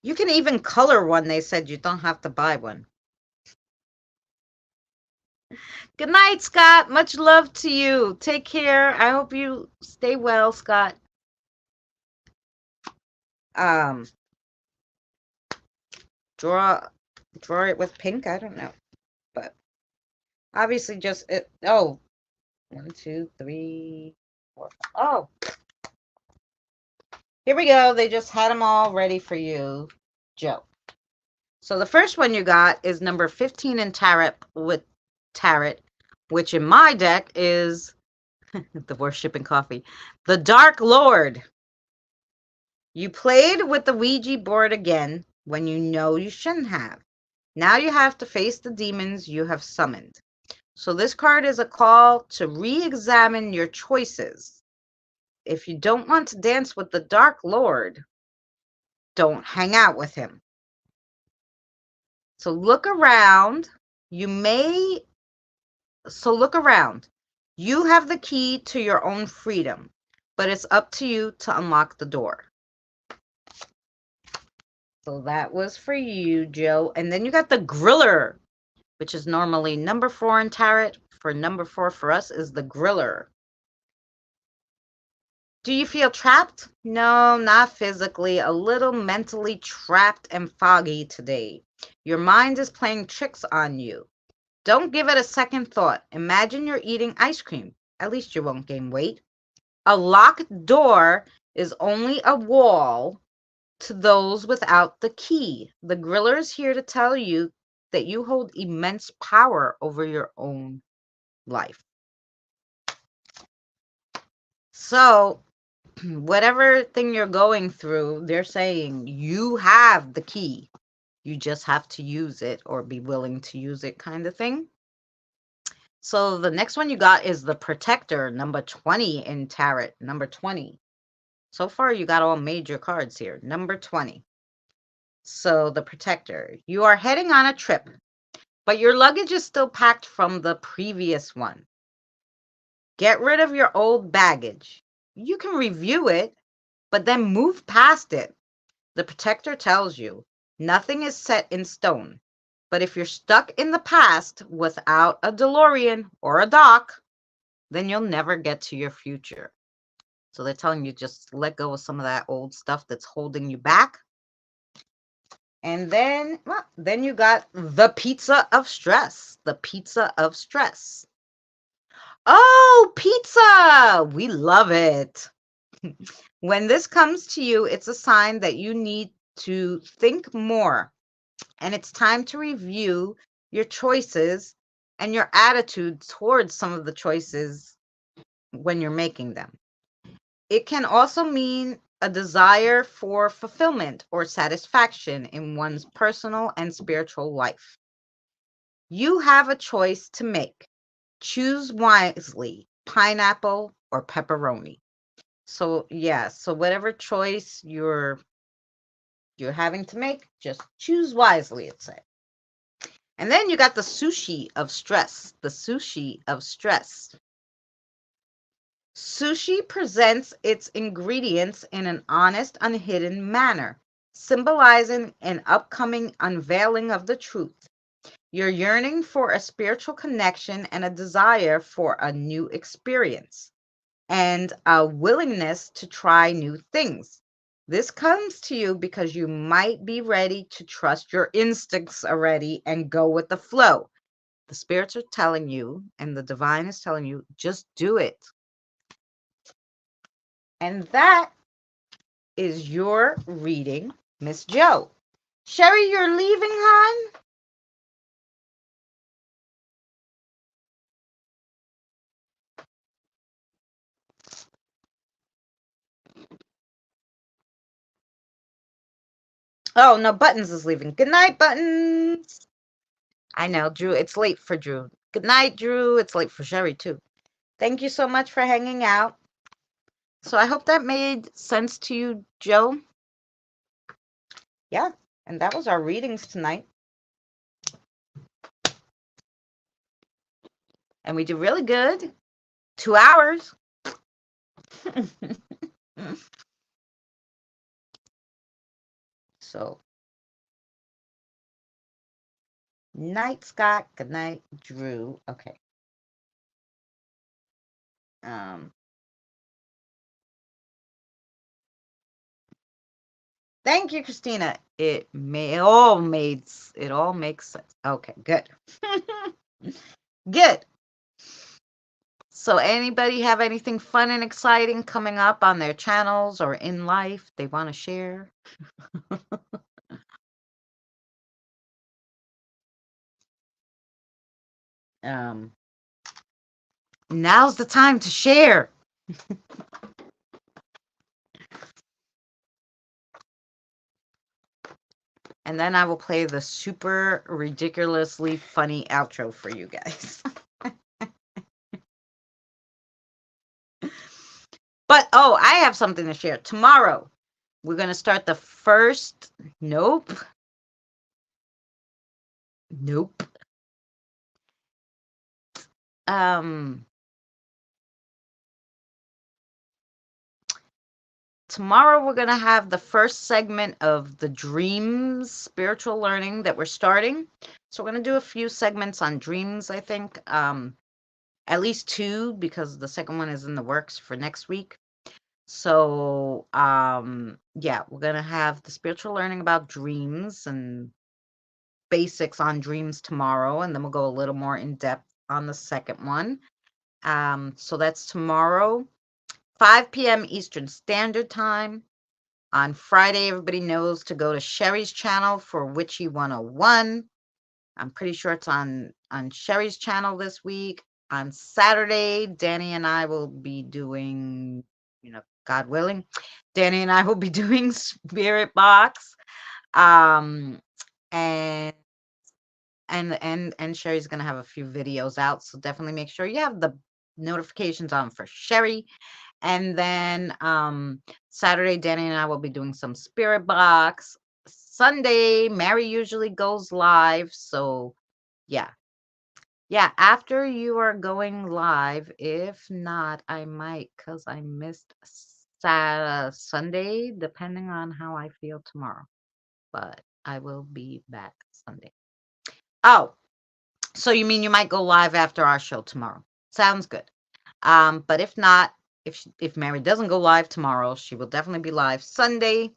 You can even color one. They said you don't have to buy one. Good night, Scott. Much love to you. Take care. I hope you stay well, Scott. Draw it with pink. I don't know, but obviously just it. Oh, 1, 2, 3, 4, 5. Oh, here we go. They just had them all ready for you, Joe. So the first one you got is number 15 in Tarot, which in my deck is the Worship and Coffee, the Dark Lord. You played with the Ouija board again when you know you shouldn't have. Now you have to face the demons you have summoned. So this card is a call to re-examine your choices. If you don't want to dance with the Dark Lord, don't hang out with him. So look around. Look around. You have the key to your own freedom, but it's up to you to unlock the door. So that was for you, Joe. And then you got the Griller, which is normally number 4 in tarot. For number 4 for us is the Griller. Do you feel trapped? No, not physically. A little mentally trapped and foggy today. Your mind is playing tricks on you. Don't give it a second thought. Imagine you're eating ice cream. At least you won't gain weight. A locked door is only a wall to those without the key. The Griller is here to tell you that you hold immense power over your own life. So, whatever thing you're going through, they're saying you have the key. You just have to use it or be willing to use it, kind of thing. So the next one you got is the Protector, number 20 in tarot, number 20. So far, you got all major cards here. Number 20. So the Protector, you are heading on a trip, but your luggage is still packed from the previous one. Get rid of your old baggage. You can review it, but then move past it. The Protector tells you nothing is set in stone. But if you're stuck in the past without a DeLorean or a dock, then you'll never get to your future. So they're telling you just let go of some of that old stuff that's holding you back. And then you got the Pizza of Stress. The Pizza of Stress. Oh, pizza! We love it. When this comes to you, it's a sign that you need to think more. And it's time to review your choices and your attitude towards some of the choices when you're making them. It can also mean a desire for fulfillment or satisfaction in one's personal and spiritual life. You have a choice to make. Choose wisely, pineapple or pepperoni. So yeah, so whatever choice you're having to make, just choose wisely, it said. And then you got the Sushi of Stress. The Sushi of Stress. Sushi presents its ingredients in an honest, unhidden manner, symbolizing an upcoming unveiling of the truth. You're yearning for a spiritual connection and a desire for a new experience and a willingness to try new things. This comes to you because you might be ready to trust your instincts already and go with the flow. The spirits are telling you, and the divine is telling you, just do it. And that is your reading, Miss Joe. Sherry, you're leaving, hon? Oh, no, Buttons is leaving. Good night, Buttons. I know, Drew. It's late for Drew. Good night, Drew. It's late for Sherry, too. Thank you so much for hanging out. So I hope that made sense to you, Joe. Yeah, and that was our readings tonight. And we did really good. 2 hours. So, night, Scott. Good night, Drew. Okay. Thank you, Christina. It all makes sense. Okay, good. Good. So anybody have anything fun and exciting coming up on their channels or in life they want to share? Now's the time to share. And then I will play the super ridiculously funny outro for you guys. But, oh, I have something to share. Tomorrow, we're going to start the first. Nope. Nope. Tomorrow we're going to have the first segment of the dreams spiritual learning that we're starting. So we're going to do a few segments on dreams, I think. At least 2, because the second one is in the works for next week. So, yeah, we're going to have the spiritual learning about dreams and basics on dreams tomorrow, and then we'll go a little more in depth on the second one. So that's tomorrow, 5 p.m. Eastern Standard Time. On Friday, everybody knows to go to Sherry's channel for Witchy 101. I'm pretty sure it's on Sherry's channel this week. On Saturday, Danny and I will be doing, God willing, Danny and I will be doing Spirit Box. And Sherry's gonna have a few videos out, so definitely make sure you have the notifications on for Sherry. And then Saturday, Danny and I will be doing some Spirit Box. Sunday, Mary usually goes live, so yeah. Yeah, after you are going live. If not, I might, because I missed Sunday, depending on how I feel tomorrow. But I will be back Sunday. Oh, so you mean you might go live after our show tomorrow? Sounds good. But if not, if Mary doesn't go live tomorrow, she will definitely be live Sunday.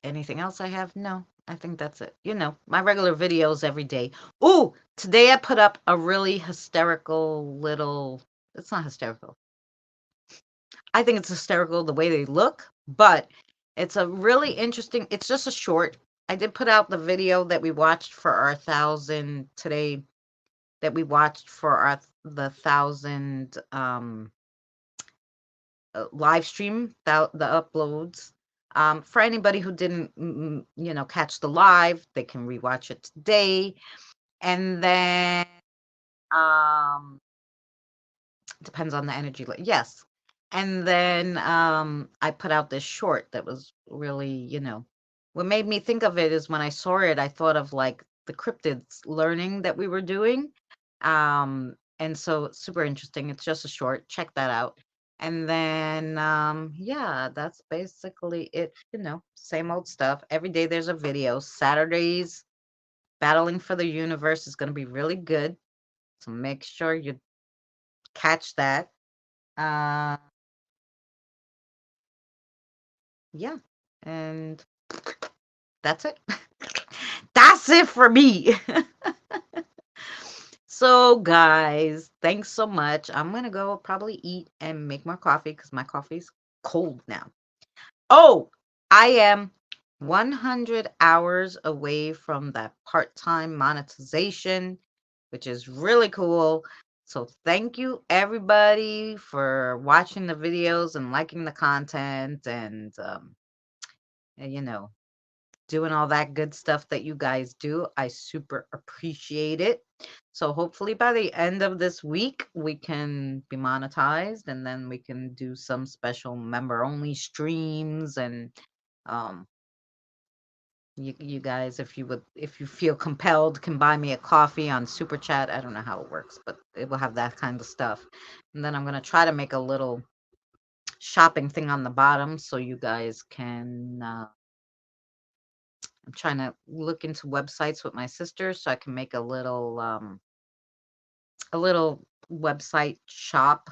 Anything else I have? No, I think that's it. My regular videos every day. Ooh, today I put up a really hysterical little. It's not hysterical. I think it's hysterical the way they look, but it's a really interesting. It's just a short. I did put out the video that we watched for our 1,000 today. That we watched for the 1,000 live stream, the uploads. For anybody who didn't, catch the live, they can rewatch it today. And then, depends on the energy. Yes. And then I put out this short that was really, what made me think of it is when I saw it, I thought of like the cryptids learning that we were doing. And so it's super interesting. It's just a short. Check that out. And then, yeah, that's basically it. Same old stuff. Every day there's a video. Saturdays, Battling for the Universe is going to be really good. So make sure you catch that. Yeah. And that's it. That's it for me. So, guys, thanks so much. I'm going to go probably eat and make more coffee because my coffee's cold now. Oh, I am 100 hours away from that part-time monetization, which is really cool. So thank you, everybody, for watching the videos and liking the content and, doing all that good stuff that you guys do. I super appreciate it. So hopefully by the end of this week, we can be monetized and then we can do some special member only streams and you guys, if you feel compelled, can buy me a coffee on Super Chat. I don't know how it works, but it will have that kind of stuff. And then I'm going to try to make a little shopping thing on the bottom so you guys can I'm trying to look into websites with my sister so I can make a little website shop,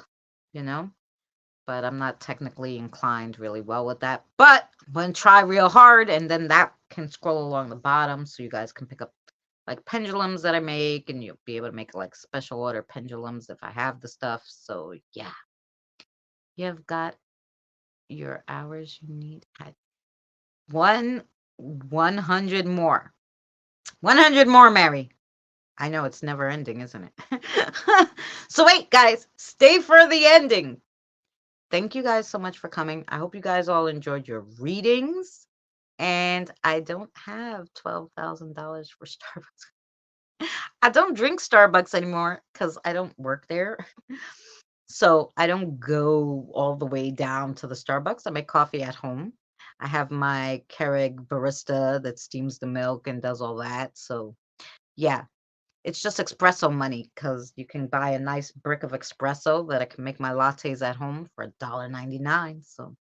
but I'm not technically inclined really well with that. But I'm going to try real hard, and then that can scroll along the bottom so you guys can pick up like pendulums that I make, and you'll be able to make like special order pendulums if I have the stuff. So yeah, you've got your hours you need at 100 more. 100 more, Mary. I know it's never ending, isn't it? So wait, guys, stay for the ending. thank you guys so much for coming. I hope you guys all enjoyed your readings. And I don't have $12,000 for Starbucks. I don't drink Starbucks anymore because I don't work there. So I don't go all the way down to the Starbucks. I make coffee at home. I have my Keurig barista that steams the milk and does all that. So yeah, it's just espresso money because you can buy a nice brick of espresso that I can make my lattes at home for $1.99. So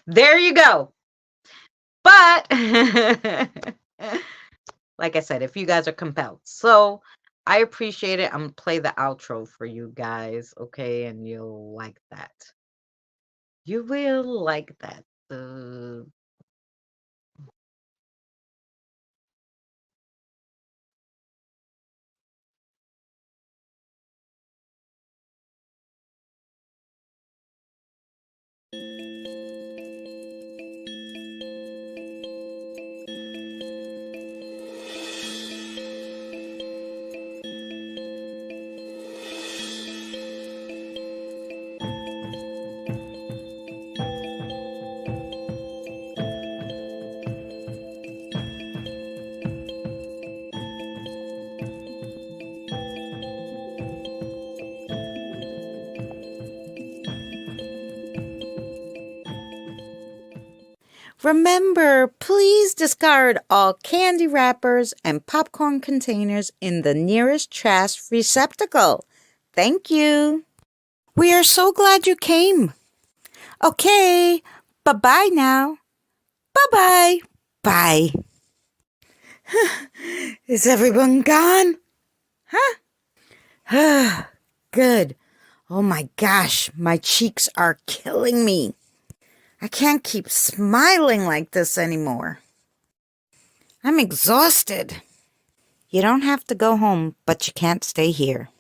there you go. But like I said, if you guys are compelled. So I appreciate it. I'm going to play the outro for you guys, okay? And you'll like that. You will like that. Remember, please discard all candy wrappers and popcorn containers in the nearest trash receptacle. Thank you. We are so glad you came. Okay, bye-bye now. Bye-bye. Bye. Is everyone gone? Huh? Good. Oh my gosh, my cheeks are killing me. I can't keep smiling like this anymore. I'm exhausted. You don't have to go home, but you can't stay here.